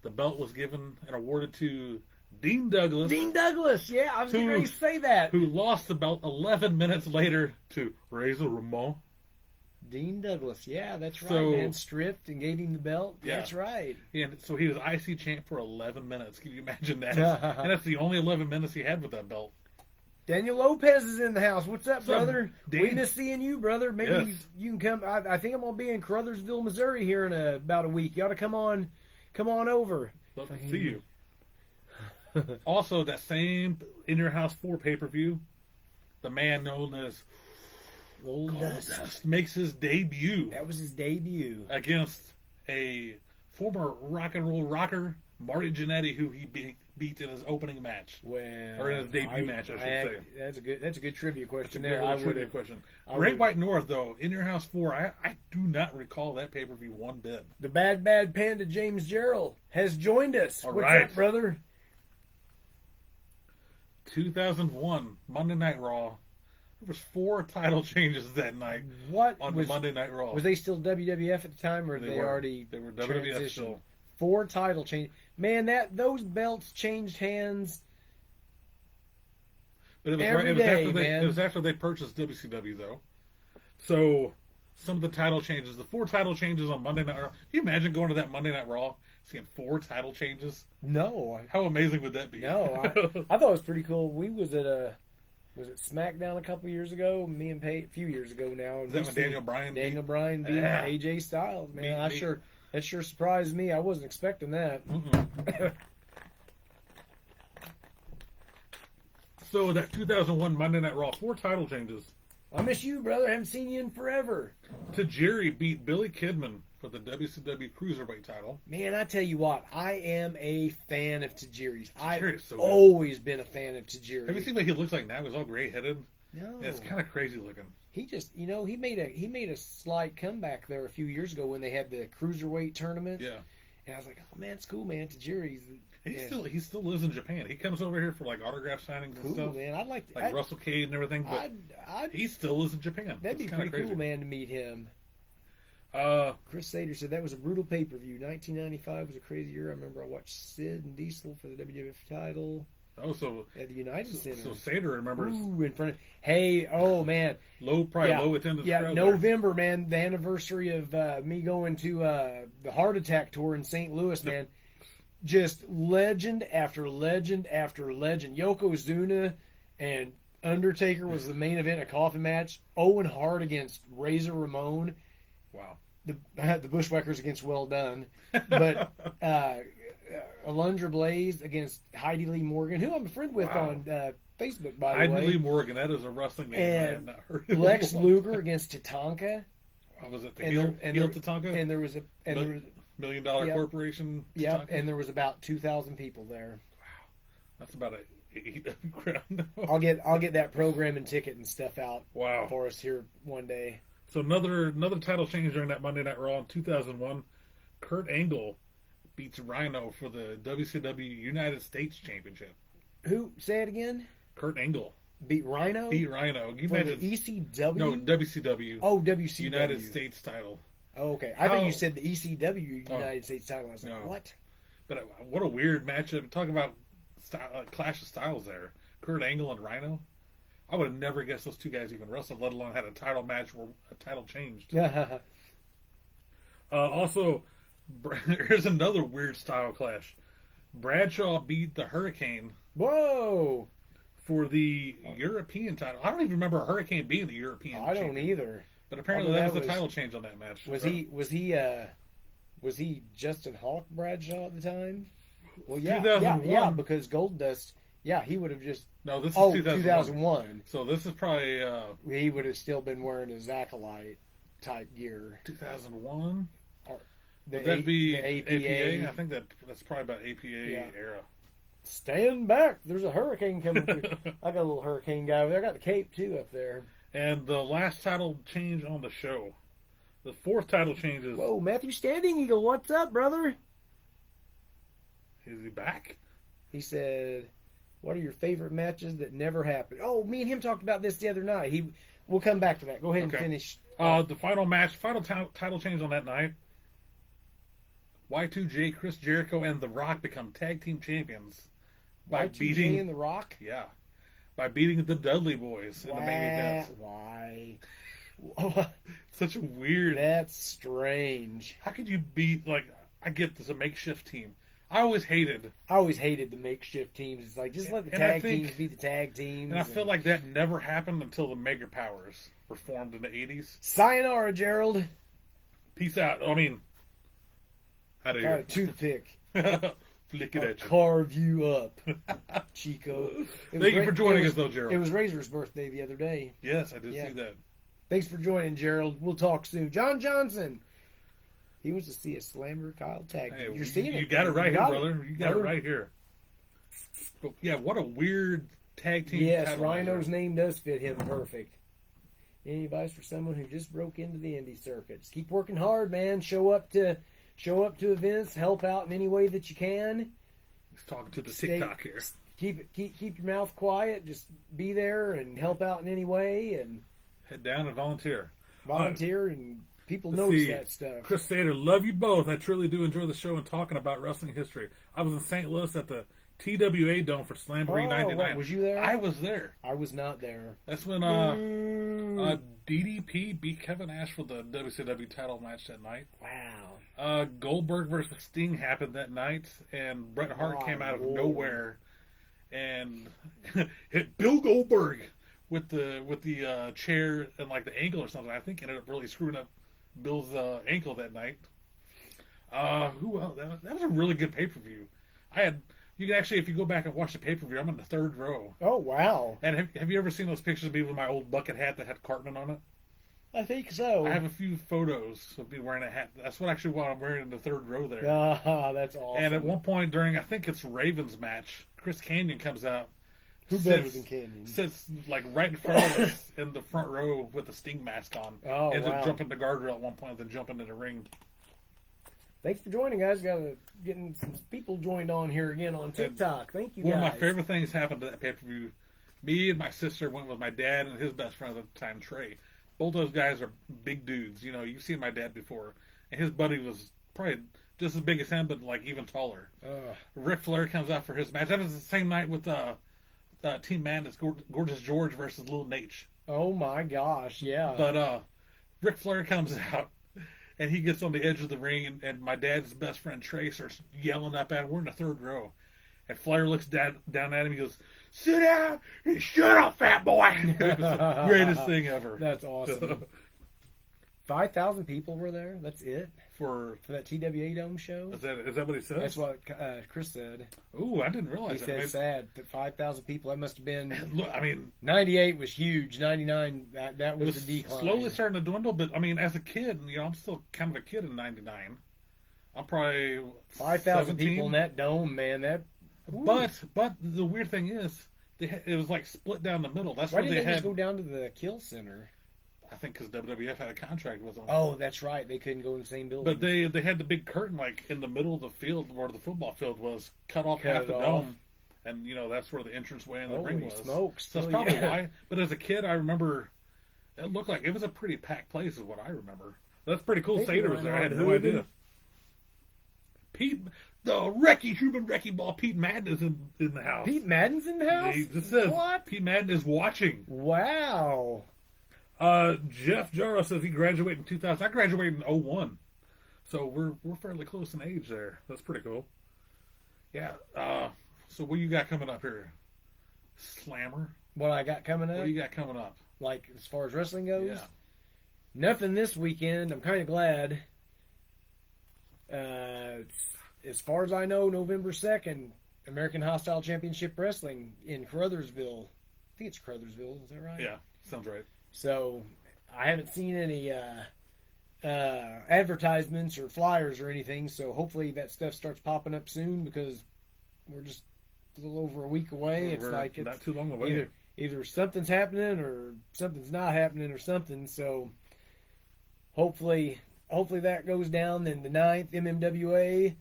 The belt was given and awarded to Dean Douglas, Dean Douglas. Yeah, I was getting Who- ready to say that. who lost the belt 11 minutes later to Razor Ramon. Dean Douglas. Yeah, that's right, So- man. Stripped and gave him the belt. Yeah. That's right. And so he was IC champ for 11 minutes. Can you imagine that? And that's the only 11 minutes he had with that belt. Daniel Lopez is in the house. What's up, What's up, brother? Dan? We miss seeing you, brother. Maybe Yes. you can come. I think I'm gonna be in Crothersville, Missouri here in about a week. You ought to come on over. Love to see you. Also, that same In Your House 4 pay-per-view, the man known as Old Dust. Goldust makes his debut That was his debut. against a former rock and roll rocker, Marty Jannetty, who he beat in his opening match. Well, Or in his debut match, I should say. That's a good trivia question It's a there. good I little would trivia have. question. I Great would- White North, though, In Your House 4, I do not recall that pay-per-view one bit. The bad panda James Gerald has joined us. All What's right. up, brother? 2001, Monday Night Raw. There was 4 title changes that night What on was the Monday Night Raw. was they still WWF at the time, or they were. already They were WWF transitioned? still. 4 title change. Man, those belts changed hands. But it was, Every it was day, after they man. it was after they purchased WCW though. So some of the title changes, the 4 title changes on Monday Night Raw. Can you imagine going to that Monday Night Raw, seeing 4 title changes? No, How amazing would that be? no, I thought it was pretty cool. We was at was it SmackDown a couple years ago? Me and Pate, a few years ago now. Is that when Daniel Bryan beat- Daniel Bryan beat Yeah. AJ Styles? Man, Me- that sure surprised me. I wasn't expecting that. Mm-mm. So that 2001 Monday Night Raw, 4 title changes. I miss you, brother. Haven't seen you in forever. Tajiri beat Billy Kidman for the WCW Cruiserweight title. Man, I tell you what, I am a fan of Tajiri's. I've Tajiri's so good. always been a fan of Tajiri. Have you seen what he looks like now? He's all gray-headed. No, Yeah, it's kind of crazy looking. he just, he made a slight comeback there a few years ago when they had the cruiserweight tournament. Yeah. And I was like, oh man, it's cool, man. Tajiri's He still lives in Japan. He comes over here for like autograph signings cool, and stuff, man. I'd like to. like Russell Cade and everything. But he still lives in Japan. that'd be It's kinda pretty crazy. cool, man, to meet him. Chris Sader said that was a brutal pay-per-view. 1995 was a crazy year. I remember I watched Sid and Diesel for the WWF title Oh, so at the United Center. so Sater remembers Ooh, in front of. Hey, oh man, low attendance. yeah, crowd there. November, man, the anniversary of me going to the Heart Attack tour in St. Louis, man. Just legend after legend after legend. Yokozuna and Undertaker was the main event, a coffin match. Owen Hart against Razor Ramon. Wow. The Bushwhackers against Well Done. But Alundra Blaze against Heidi Lee Morgan, who I'm a friend with Wow. on Facebook, by the Heidi way. Lee Morgan, that is a wrestling name I had And not heard of. Lex Luger against Tatanka. Was it the And heel there- and heel there- Tatanka? And there was a and there was, $1 million corporation. yeah, Tatanka? and there was about 2,000 people there. That's about a AEW crowd. I'll get that program and ticket and stuff out Wow. for us here one day. So another title change during that Monday Night Raw in 2001. Kurt Angle beats Rhino for the WCW United States Championship. Who? Say it again. Kurt Angle Beat Rhino. beat Rhino. Can you for the imagine? ECW. No, WCW. Oh, WCW. United States title. Oh, okay, I thought How- you said the ECW Oh. United States title. I was like, No. what? But what a weird matchup. Talk about clash of styles there. Kurt Angle and Rhino. I would have never guessed those two guys even wrestled, let alone had a title match where a title changed. Also, here's another weird style clash. Bradshaw beat the Hurricane Whoa! for the European title. I don't even remember a Hurricane being the European I don't champion. either. But apparently Although that that was a was- title change on that match. Was he Justin Hawk Bradshaw at the time? Well, yeah, 2001. because Goldust, he would have just. No, this is Oh, 2001. 2001. So this is probably He would have still been wearing his Acolyte type gear. 2001. The Would that be the APA? I think that's probably about APA Yeah. era. Stand back! There's a hurricane coming through. I got a little hurricane guy over there. I got the cape too up there. And the last title change on the show. The 4th title change is... Whoa, Matthew Standing Eagle, what's up, brother? Is he back? He said, "What are your favorite matches that never happened?" Oh, me and him talked about this the other night. We'll come back to that. Go ahead and Okay. finish. The final match, title change on that night. Y2J, Chris Jericho, and The Rock become tag team champions by Y2J beating and The Rock. by beating the Dudley Boys in the main event. Why? Such a weird. That's strange. How could you beat I get this a makeshift team. I always hated, I always hated the makeshift teams. It's like just let the And I tag think- teams be the tag teams. and I feel like that never happened until the Mega Powers were formed in the 80s. sayonara, Gerald. Peace out. I mean, out of Got a here. toothpick. Flick it I'll at you. carve you up, Chico. It was Thank you Ra- for joining it us, was- though, Gerald. It was Razor's birthday the other day. Yes, I did Yeah. see that. Thanks for joining, Gerald. We'll talk soon. John Johnson. He wants to see a Slammer Kyle tag. Hey, You're seeing it. You got it right here, got brother. You got it Brother. right here. But yeah, what a weird tag team. Yes, title Rhino's match. name does fit him perfect. Any advice for someone who just broke into the indie circuit? Just keep working hard, man. Show up to events, help out in any way that you can. He's talking to the Stay- TikTok here. keep your mouth quiet. Just be there and help out in any way and Head down and volunteer. volunteer. And people Let's notice see. that stuff. Chris Sater, love you both. I truly do enjoy the show and talking about wrestling history. I was in St. Louis at the TWA Dome for Slamboree Oh, 99. what, was you there? I was there. I was not there. That's when DDP beat Kevin Nash for the WCW title match that night. Wow. Goldberg versus Sting happened that night, and Bret Hart Oh, came out of Lord. nowhere and hit Bill Goldberg with the chair and like the ankle or something. I think ended up really screwing up Bill's ankle that night. Who else? That was a really good pay per view. You can actually, if you go back and watch the pay per view, I'm in the third row. Oh, wow. And have you ever seen those pictures of me with my old bucket hat that had Cartman on it? I think so. I have a few photos of me wearing a hat. That's what I'm wearing in the third row there. Ah, that's awesome. And at one point during, I think it's Ravens match, Chris Canyon comes out. Who better than Canyon? Sits like right in front of us in the front row with the Sting mask on. Oh, and wow. then jumping the guardrail at one point, and then jumping in the ring. Thanks for joining, guys. Getting some people joined on here again on TikTok. Thank you, One guys. of my favorite things happened to that pay per view. Me and my sister went with my dad and his best friend at the time, Trey. Both those guys are big dudes. You know, you've seen my dad before, and his buddy was probably just as big as him, but like even taller. Ric Flair comes out for his match. That was the same night with Team Madness, Gorgeous George versus Lil Nate. Oh my gosh, yeah. But Ric Flair comes out, and he gets on the edge of the ring, and my dad's best friend Trey starts yelling up at him. We're in the third row. And Flair looks down at him. He goes, "Sit down and shut up, fat boy." It was the greatest thing ever. That's awesome. 5,000 people were there. That's it For that TWA Dome show. is that what he says? That's what Chris said. Ooh, I didn't He realize that. said Maybe- sad that 5,000 people. That must have been Look, I mean, 98 was huge. 99 that it was was the decline. slowly starting to dwindle. But I mean, as a kid, I'm still kind of a kid in '99. I'm probably 5,000 17. people in that dome, man. That But the weird thing is, it was like split down the middle. That's why where didn't they they had. just go down to the Kill Center? I think because WWF had a contract with them. Oh, that's right. They couldn't go in the same building. But they had the big curtain like in the middle of the field where the football field was, cut off Cut half it the off. dome, and that's where the entranceway and the ring Holy was. smokes! So that's Still, probably yeah. why. But as a kid, I remember it looked like it was a pretty packed place, is what I remember. That's pretty cool. Thank you, Sater was there. I had no Hood. idea. Pete, human wrecking ball. Pete Madden is in the house. Pete Madden's in the house. He just says What? Pete Madden is watching. Wow. Jeff Jarrah says he graduated in 2000. I graduated in 01. So we're fairly close in age there. That's pretty cool. Yeah. So what you got coming up here? Slammer? What I got coming up, What do you got coming up? like as far as wrestling goes, Yeah. nothing this weekend. I'm kind of glad. As far as I know, November 2nd, American Hostile Championship Wrestling in Caruthersville. I think it's Caruthersville. Is that right? Yeah, sounds right. So I haven't seen any advertisements or flyers or anything. So hopefully that stuff starts popping up soon because we're just a little over a week away. It's We're like it's not too long away. either something's happening or something's not happening or something. So hopefully that goes down. Then the 9th MMWA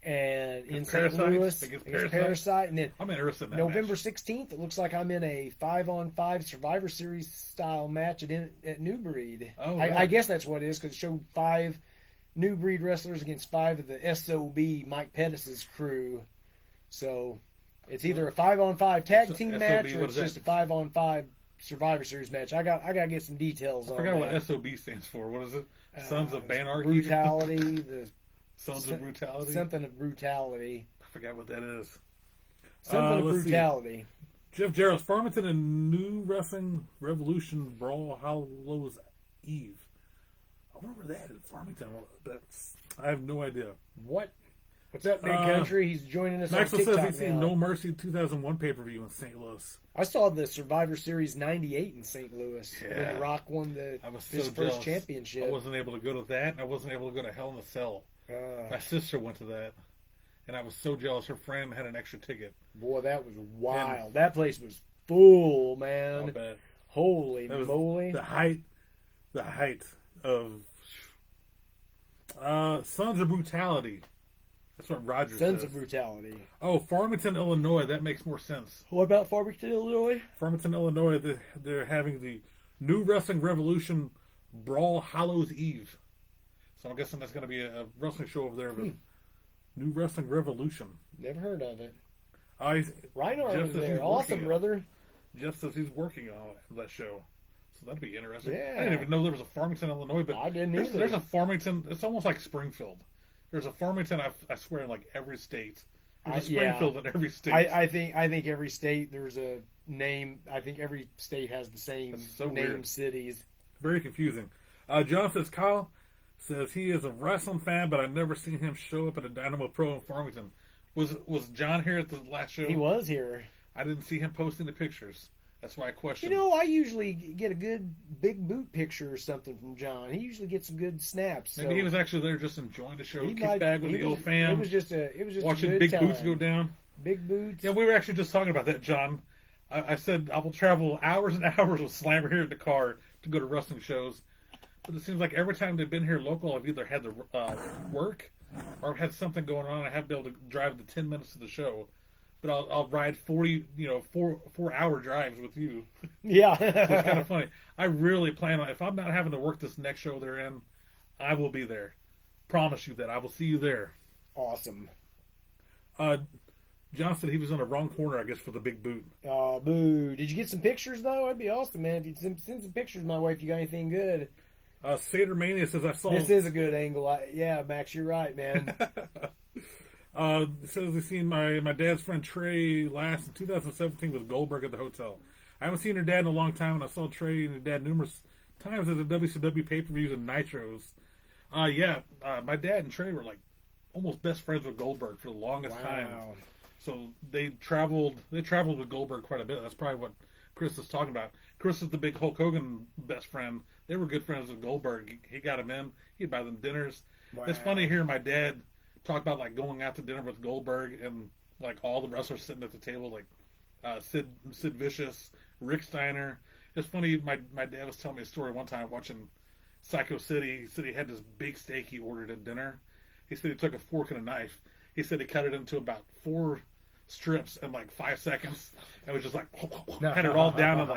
and in St. Parasites, Louis against against Parasite. Parasite, and then I'm interested in that November match. 16th, it looks like I'm in a 5-on-5 Survivor Series style match at New Breed. Oh, I right. guess that's what it is because it showed 5 New Breed wrestlers against 5 of the SOB, Mike Pettis' crew. So it's either a 5-on-5 tag team SOB, match or what it's is just a that? 5-on-5 Survivor Series match. I got to get some details I on forgot that. what SOB stands for. What is it? Sons of Banarchy? Brutality, the Sons of Brutality? something of brutality. I forgot what that is. Something of let's see. brutality. Jeff Jarrett, Farmington and New Wrestling Revolution Brawl Hallows Eve. I wonder where that is. Farmington. I have no idea. What's up, Big Country? He's joining us on Maxwell says TikTok he's seen now. No Mercy 2001 pay-per-view in St. Louis. I saw the Survivor Series 98 in St. Louis when Yeah. The Rock won I was his so first jealous. championship. I wasn't able to go to that, and I wasn't able to go to Hell in a Cell. My sister went to that, and I was so jealous. Her friend had an extra ticket. Boy, that was wild. That place was full, I man. bet. Holy That was moly. the height of Sons of Brutality. That's what Roger Sons says. of Brutality. Oh, Farmington, Illinois. That makes more sense. What about Farmington, Illinois? Farmington, Illinois. They're having the New Wrestling Revolution Brawl Hallows Eve. So I'm guessing that's going to be a wrestling show over there. With New Wrestling Revolution. Never heard of it. Just Reinhardt was as he's there. working Awesome, it. brother. Just as he's working on that show. So that'd be interesting. Yeah. I didn't even know there was a Farmington, Illinois, but I didn't there's, either. there's a Farmington. It's almost like Springfield. There's a Farmington, I swear, in like every state. There's a Yeah. Springfield in every state. I think every state there's a name. I think every state has the same That's so name weird. cities. Very confusing. John says, Kyle says he is a wrestling fan, but I've never seen him show up at a Dynamo Pro in Farmington. Was John here at the last show? He was here. I didn't see him posting the pictures. That's why I You questioned. know, I usually get a good big boot picture or something from John. He usually gets some good snaps. Maybe so he was actually there just enjoying the show, he kick might- back with he the old was- fam, It was just a watching good Big time. Boots go down. Big boots. Yeah, we were actually just talking about that, John. I said I will travel hours and hours with Slammer here in the car to go to wrestling shows. But it seems like every time they've been here local, I've either had to work or I've had something going on. I haven't been able to drive the 10 minutes to the show. But I'll ride 4-hour drives with you. Yeah. It's kind of funny. I really plan on, if I'm not having to work this next show they're in, I will be there. Promise you that. I will see you there. Awesome. John said he was in the wrong corner, I guess, for the big boot. Oh, boo. Did you get some pictures, though? That'd be awesome, man. If you send some pictures my way if you got anything good. Sater Mania says, I saw... This is a good angle. Yeah, Max, you're right, man. Says he's seen my dad's friend Trey last in 2017 with Goldberg at the hotel. I haven't seen her dad in a long time, and I saw Trey and her dad numerous times at the WCW pay-per-views and Nitros. My dad and Trey were like almost best friends with Goldberg for the longest time. Wow. So they traveled with Goldberg quite a bit. That's probably what Chris is talking about. Chris is the big Hulk Hogan best friend. They were good friends with Goldberg. He got him in. He'd buy them dinners. Wow. It's funny hearing my dad talk about like going out to dinner with Goldberg and like all the wrestlers sitting at the table, like Sid Vicious, Rick Steiner. It's funny. My dad was telling me a story one time watching Psycho City. He said he had this big steak he ordered at dinner. He said he took a fork and a knife. He said he cut it into about 4 strips in like 5 seconds. And was just like had it all down in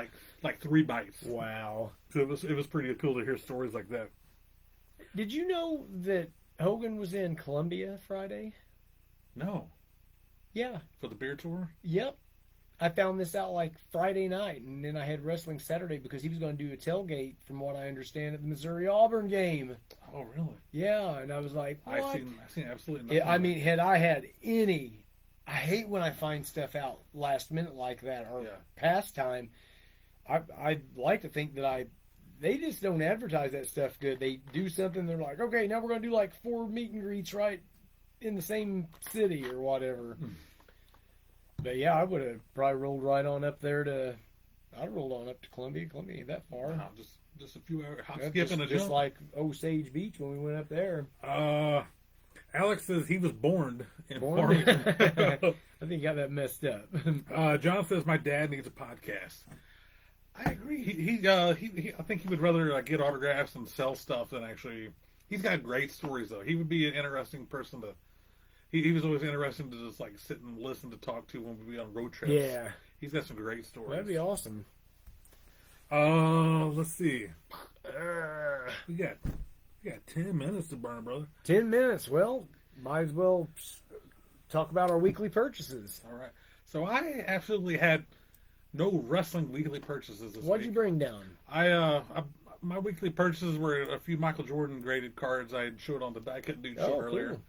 like 3 bites. Wow. So it was pretty cool to hear stories like that. Did you know that Hogan was in Columbia Friday? No, Yeah. for the beer tour. Yep. I found this out like Friday night, and then I had wrestling Saturday because he was going to do a tailgate, from what I understand, at the Missouri Auburn game. Oh, really? Yeah, and I was like, what? I've seen absolutely nothing. Yeah, I mean, had I had any, I hate when I find stuff out last minute like that or Yeah. past time. I'd like to think that they just don't advertise that stuff good. They do something, they're like, okay, now we're going to do like 4 meet and greets right in the same city or whatever. But yeah, I would have probably rolled right on up there I'd rolled on up to Columbia. Columbia ain't that far. Wow, just a few hours hop, Yeah, skip, and a just jump. like Osage Beach when we went up there. Alex says he was born in Born? Farmington. I think you got that messed up. John says my dad needs a podcast. I agree. He I think he would rather get autographs and sell stuff than actually. He's got great stories though. He would be an interesting person to. He was always interesting to just like sit and listen to talk to when we'd be on road trips. Yeah. He's got some great stories. That'd be awesome. Let's see. We got 10 minutes to burn, brother. 10 minutes. Well, might as well talk about our weekly purchases. All right. So I absolutely had no wrestling weekly purchases this What'd week. you bring down? My weekly purchases were a few Michael Jordan graded cards I had showed on the Die Cut Dude show earlier. Cool.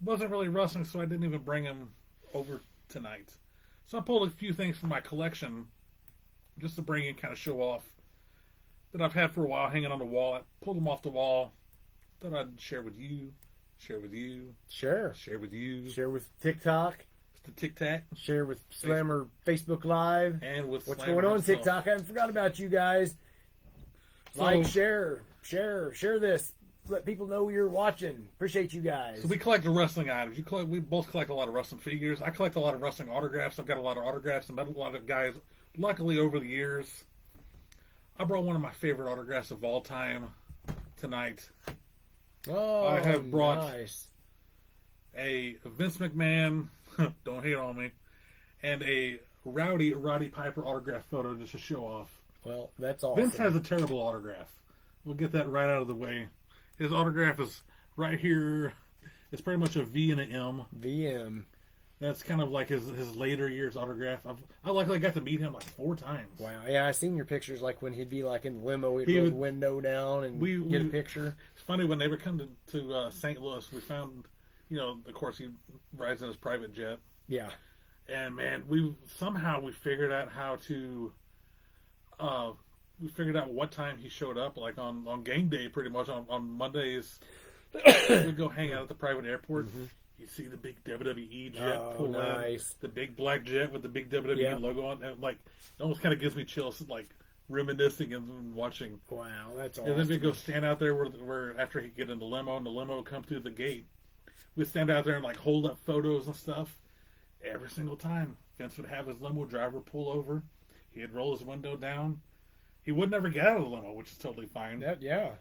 Wasn't really wrestling, so I didn't even bring them over tonight. So I pulled a few things from my collection just to bring in, kind of show off, that I've had for a while hanging on the wall. I pulled them off the wall. Thought I'd share with you, Sure. share with you. Share with TikTok. The Tic Tac Share with Slammer Facebook Live. and with What's Slammer going on, himself. TikTok? I haven't forgot about you guys. Like, share this. Let people know you're watching. Appreciate you guys. So we collect the wrestling items. We both collect a lot of wrestling figures. I collect a lot of wrestling autographs. I've got a lot of autographs and met a lot of guys. Luckily, over the years, I brought one of my favorite autographs of all time tonight. Oh, I have brought- nice. a Vince McMahon, don't hate on me, and a Roddy Piper autograph photo just to show off. Well, that's awesome. Vince has a terrible autograph. We'll get that right out of the way. His autograph is right here. It's pretty much a V and an M. VM. That's kind of like his later years autograph. I luckily got to meet him like 4 times. Wow. Yeah, I seen your pictures like when he'd be like in the limo, he'd He roll would- the window down and get a picture. It's funny when they were coming to St. Louis, we found, of course, he rides in his private jet. Yeah. And man, we figured out how to, we figured out what time he showed up, like on game day, pretty much on Mondays. We'd go hang out at the private airport. Mm-hmm. You see the big WWE jet Oh, pull nice. in, the big black jet with the big WWE Yeah. logo on it. Like, it almost kind of gives me chills, like reminiscing and watching. Wow, that's awesome. And then we go stand out there where after he get in the limo and the limo come through the gate, we stand out there and like hold up photos and stuff. Every single time, Vince would have his limo driver pull over. He'd roll his window down. He would never get out of the limo, which is totally fine. Yeah.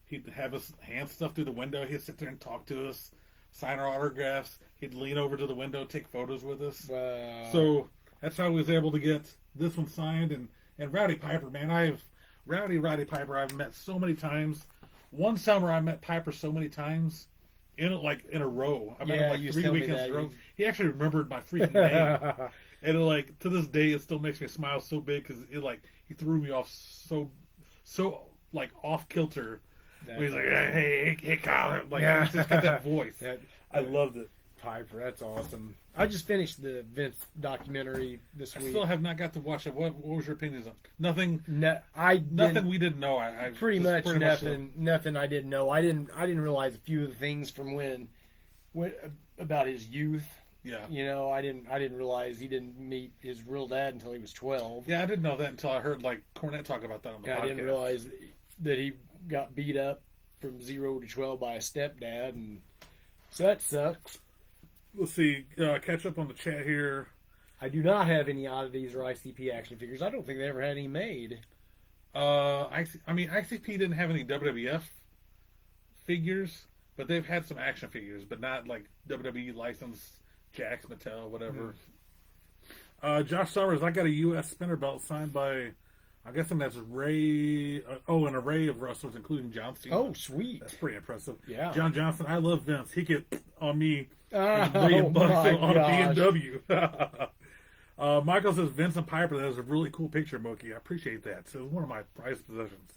He'd have his hand stuff through the window. He'd sit there and talk to us, sign our autographs. He'd lean over to the window, take photos with us. Wow. So that's how we was able to get this one signed. And Rowdy Piper, man, Rowdy Piper I've met so many times. One summer I met Piper so many times in a row. I met Yeah, him you like 3 tell me weekends that. in a row. He actually remembered my freaking name. And like to this day, it still makes me smile so big because he threw me off so like off kilter. He's like, hey, Kyle, like Yeah. he's just got that voice. That- I loved it. Piper, that's awesome. I just finished the Vince documentary this I week. still have not got to watch it. What was your opinions on? Nothing. Nothing We didn't know. I pretty just much nothing. Nothing I didn't know. I didn't realize a few of the things from when about his youth. Yeah. I didn't realize he didn't meet his real dad until he was 12. Yeah, I didn't know that until I heard like Cornette talk about that on the podcast. I didn't realize that he got beat up from 0 to 12 by a stepdad, and so that sucks. Let's see. Catch up on the chat here. I do not have any oddities or ICP action figures. I don't think they ever had any made. ICP didn't have any WWF figures, but they've had some action figures, but not like WWE licensed Jakks, Mattel, whatever. Josh Summers, I got a U.S. spinner belt signed by, I guess that's Ray. An array of wrestlers, including John Cena. Oh, sweet. That's pretty impressive. Yeah. John Johnson, I love Vince. He could on me Oh, $1 million on a gosh. BMW. Michael says Vince and Piper. That was a really cool picture, Mookie. I appreciate that. So it was one of my prized possessions.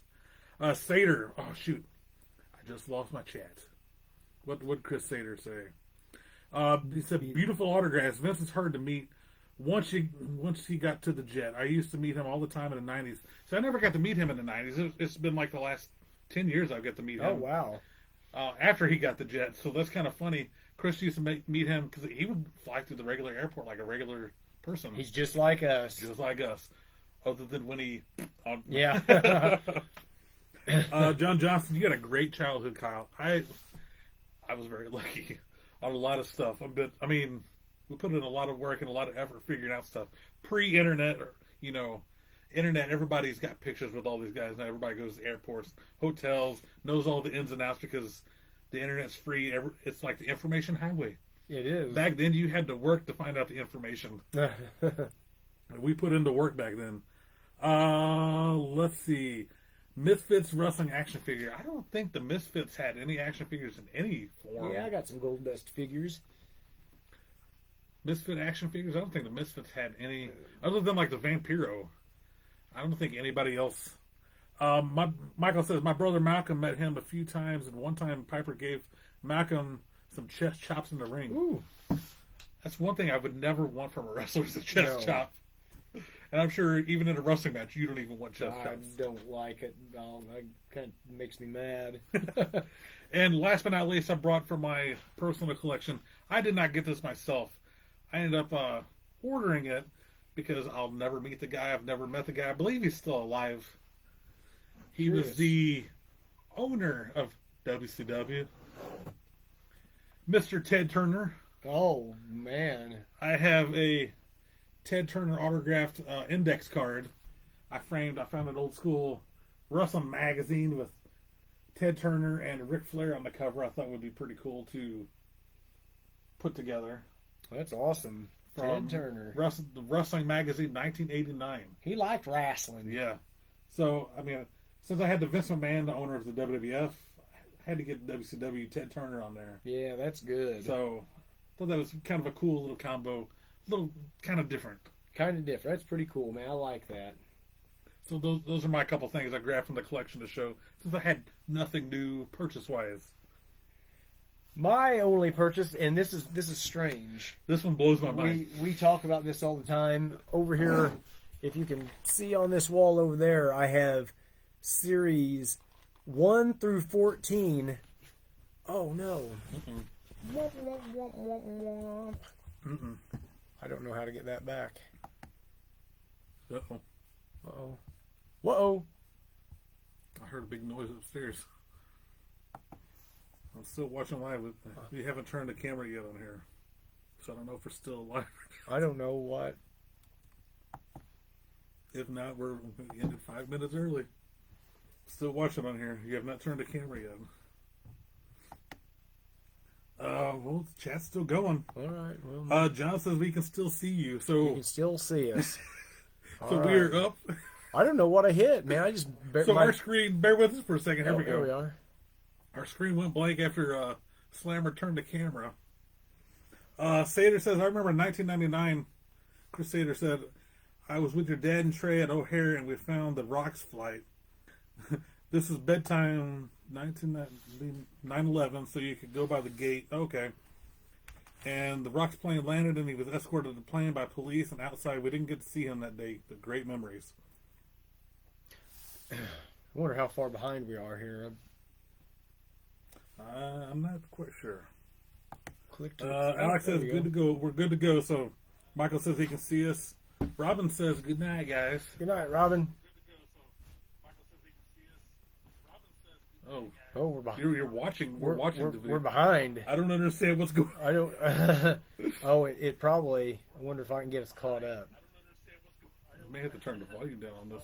Sater. Oh shoot, I just lost my chat. What did Chris Sater say? He said beautiful autographs. Vince is hard to meet. Once he got to the jet, I used to meet him all the time in the '90s. So I never got to meet him in the '90s. It's been like the last 10 years I've got to meet him. Oh, wow. After he got the jet, so that's kind of funny. Chris used to meet him because he would fly through the regular airport like a regular person. He's just like us. just like us, other than when he. Yeah. John Johnson, you got a great childhood, Kyle. I was very lucky on a lot of stuff. We put in a lot of work and a lot of effort figuring out stuff. Pre-internet, internet, everybody's got pictures with all these guys now. Everybody goes to airports, hotels, knows all the ins and outs because the internet's free. It's like the information highway. It is. Back then, you had to work to find out the information. We put into work back then. Let's see. Misfits wrestling action figure. I don't think the Misfits had any action figures in any form. Yeah, I got some Gold Dust figures. Misfit action figures? I don't think the Misfits had any, other than like the Vampiro. I don't think anybody else. Michael says, my brother Malcolm met him a few times, and one time Piper gave Malcolm some chest chops in the ring. Ooh. That's one thing I would never want from a wrestler is a chest No. chop. And I'm sure even in a wrestling match, you don't even want chest I chops. don't like it. No, that kind of makes me mad. And last but not least, I brought from my personal collection. I did not get this myself. I ended up ordering it because I'll never meet the guy. I've never met the guy. I believe he's still alive. He was Curious. the owner of WCW, Mr. Ted Turner. Oh, man. I have a Ted Turner autographed index card. I found an old school wrestling magazine with Ted Turner and Ric Flair on the cover. I thought would be pretty cool to put together That's awesome. from Ted Turner. The Wrestling Magazine, 1989. He liked wrestling. Yeah. So, I mean, since I had the Vince McMahon, the owner of the WWF, I had to get WCW Ted Turner on there. Yeah, that's good. So, I thought that was kind of a cool little combo. A little kind of different. Kind of different. That's pretty cool, man. I like that. So those are my couple things I grabbed from the collection to show, since I had nothing new purchase-wise. My only purchase, and this is strange. This one blows my mind. We talk about this all the time. Over here, if you can see on this wall over there, I have series 1 through 14. Oh no. Mm-mm. I don't know how to get that back. Uh-oh. Uh-oh. Whoa. I heard a big noise upstairs. I'm still watching live. We haven't turned the camera yet on here, so I don't know if we're still live. I don't know what. If not, we ended 5 minutes early. Still watching on here. You have not turned the camera yet. Well, the chat's still going. All right. Well, John says we can still see you. you So, can still see us. so All we're right. up. I don't know what I hit, man. I just So our screen, bear with us for a second. Here we There we go. are. Our screen went blank after Slammer turned the camera. Sater says, I remember in 1999, Chris Sater said, I was with your dad and Trey at O'Hare and we found the Rocks flight. This is bedtime 9/11, so you could go by the gate. Okay. And the Rocks plane landed and he was escorted to the plane by police and outside. We didn't get to see him that day, but great memories. I wonder how far behind we are here. I'm not quite sure. Clicked. Alex says, good to go. We're good to go. So Michael says he can see us. Robin says, good night, guys. Good night, Robin. Oh, Oh, we're behind. you're watching. We're watching the video. We're behind. I don't understand what's going on. I don't. Oh, it probably. I wonder if I can get us caught up. I may have to turn the volume down on this.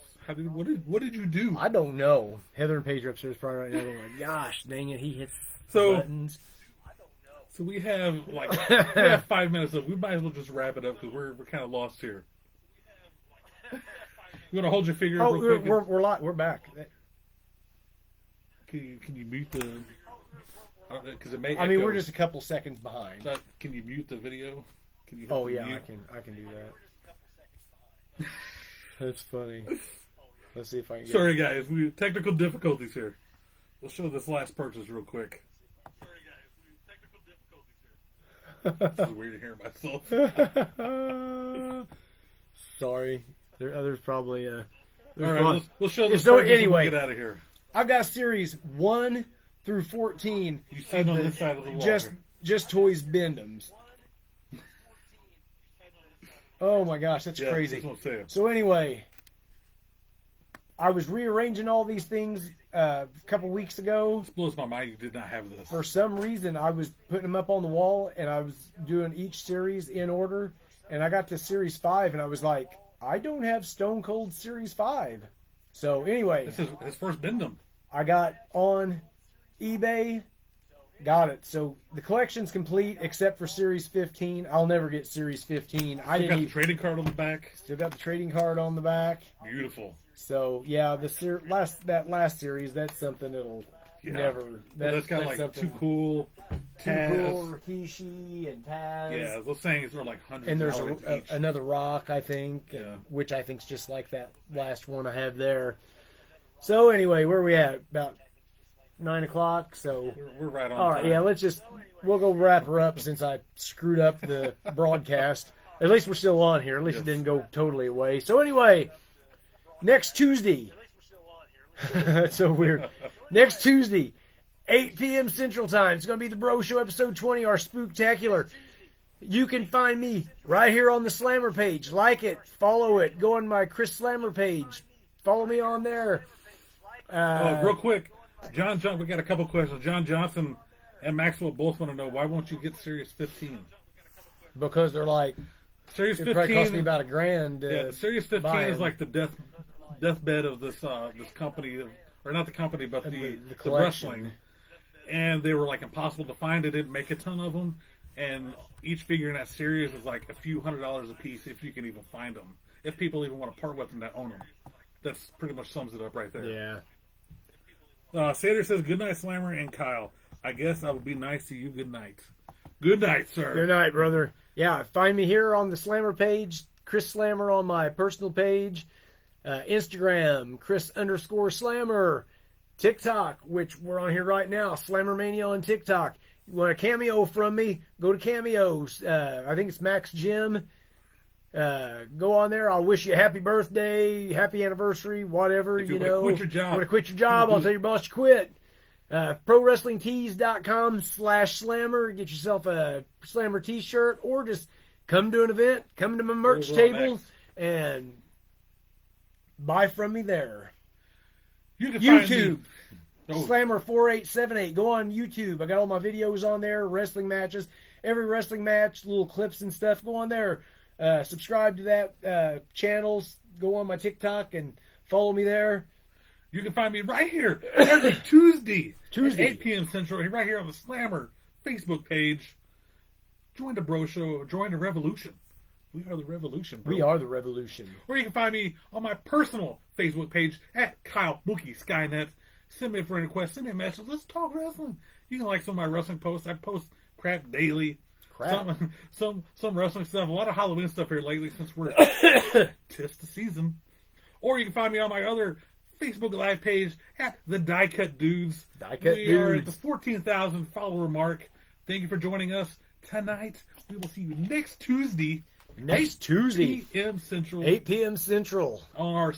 What did you do? I don't know. Heather and Paige are upstairs probably right now. They're like, gosh, dang it, he hits So- buttons. So we have we have 5 minutes left. We might as well just wrap it up because we're kind of lost here. You want to hold your finger Oh, real quick? we're back. Can you mute the? Because it may. I mean, echo. we're just a couple seconds behind. Can you mute the video? Can you? Oh yeah, mute? I can do that. That's funny. Let's see if I can get Sorry, guys. We technical difficulties here. We'll show this last purchase real quick. Sorry, guys. Technical difficulties here. This is weird to hear myself. Sorry. There's probably All right, we'll show this. So purchase and anyway, we'll get out of here. I've got series 1 through 14. You see it on this side of the wall. Just Toys Bendums. Oh my gosh, that's Yeah, crazy. that's what I'm saying. So anyway, I was rearranging all these things a couple weeks ago. This blows my mind. You did not have this. For some reason, I was putting them up on the wall, and I was doing each series in order. And I got to Series 5, and I was like, I don't have Stone Cold Series 5. So anyway, This is his first Bendham. I got on eBay, got it. So the collection's complete except for Series 15. I'll never get Series 15. I You didn't got the even, trading card on the back. still got the trading card on the back. Beautiful. So yeah, the last series, that's something that'll Yeah. never. That's got like something- Too Cool, Too Taz. Cool, Rikishi, and Taz. Yeah, those things are like hundreds. And there's of dollars each. another rock, I think, Yeah. which I think's just like that last one I have there. So anyway, where are we at? About 9 o'clock. So We're right on. all right, time. yeah, we'll go wrap her up since I screwed up the broadcast. At least we're still on here. At least Yes. it didn't go totally away. So anyway, next Tuesday. That's so weird. Next Tuesday, 8 p.m. Central Time. It's going to be the Bro Show episode 20, our Spooktacular. You can find me right here on the Slammer page. Like it, follow it. Go on my Chris Slammer page. Follow me on there. Real quick, John, we got a couple questions. John Johnson and Maxwell both want to know, why won't you get Series 15? Because they're like, Series it 15. probably cost me about $1,000. Yeah, Series 15 buy is 'em. like the deathbed of this company, or not the company, but the collection. wrestling. And they were like impossible to find. They didn't make a ton of them, and each figure in that series is like a few $100s a piece if you can even find them. If people even want to part with them that own them. That's pretty much sums it up right there. Yeah. Sater says, good night, Slammer and Kyle. I guess I will be nice to you. Good night. Good night, sir. Good night, brother. Yeah, find me here on the Slammer page, Chris Slammer on my personal page, Instagram, Chris_Slammer, TikTok, which we're on here right now, Slammer Mania on TikTok. You want a cameo from me, go to Cameos. I think it's Max Jim. Go on there. I'll wish you a happy birthday, happy anniversary, whatever. If you know, quit your job. Want to quit your job? I'll tell your boss to quit. ProWrestlingTees.com/Slammer. Get yourself a Slammer t-shirt, or just come to an event, come to my merch table, and buy from me there. You can YouTube. find me. Slammer 4878. Go on YouTube. I got all my videos on there, wrestling matches, every wrestling match, little clips and stuff. Go on there. Subscribe to that channels. Go on my TikTok and follow me there. You can find me right here every Tuesday. Tuesday. At 8 p.m. Central, right here on the Slammer Facebook page. Join the Bro Show. Join the revolution. We are the revolution, bro. We are the revolution. Or you can find me on my personal Facebook page at Kyle Mookie Skynet. Send me a friend request. Send me a message. Let's talk wrestling. You can like some of my wrestling posts. I post crap daily. Crap. Some wrestling stuff. A lot of Halloween stuff here lately since we're tis the season. Or you can find me on my other Facebook Live page at the Die Cut Dudes. Die Cut We are at Dudes. the 14,000 follower mark. Thank you for joining us tonight. We will see you next Tuesday. Next Tuesday, 8 p.m. Central. 8 p.m. Central. On our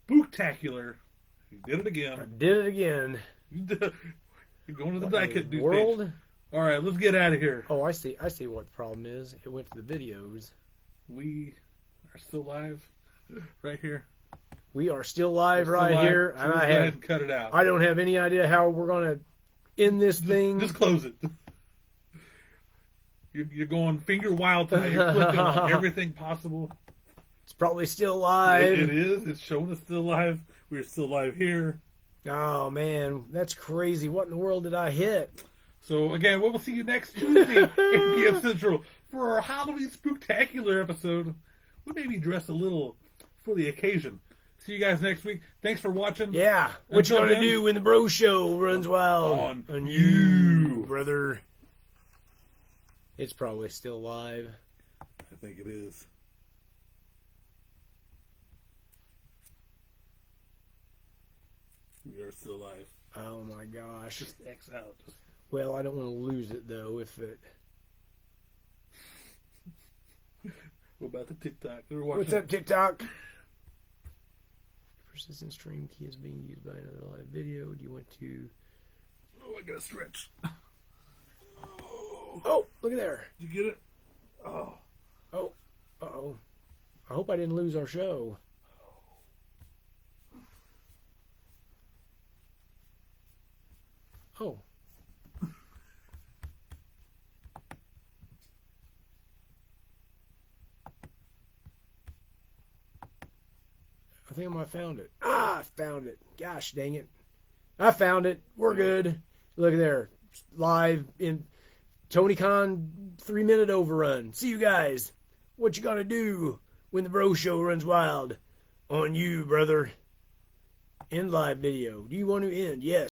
Spooktacular. You did it I again. did it again. You're going to the Die Cut Dudes World. page. All right, let's get out of here. Oh, I see. I see what the problem is. It went to the videos. We are still live right here. We are still live Still right live. here, So and let's I go ahead have. and cut it out. I don't have any idea how we're gonna end this thing. Just close it. You're going finger wild tonight. You're clicking on everything possible. It's probably still live. It is. It's showing us still live. We're still live here. Oh man, that's crazy! What in the world did I hit? So again, we will see you next Tuesday, 8 p.m. Central, for our Halloween Spooktacular episode. We may be dressed a little for the occasion. See you guys next week. Thanks for watching. Yeah, what you Until gonna then, do when the Bro Show runs wild? On you, brother. It's probably still live. I think it is. We are still live. Oh my gosh. Just X out. Well, I don't want to lose it though. If it. What about the TikTok? We're watching. What's up, TikTok? Persistent stream key is being used by another live video. Do you want to? Oh, I gotta stretch. Oh, look at there. Did you get it? Oh. Oh, uh-oh. I hope I didn't lose our show. Oh. I think I might have found it. Ah, I found it. Gosh dang it. I found it. We're good. Look at there. Live in Tony Khan 3-minute overrun. See you guys. What you gonna do when the Bro Show runs wild? On you, brother. End live video. Do you want to end? Yes.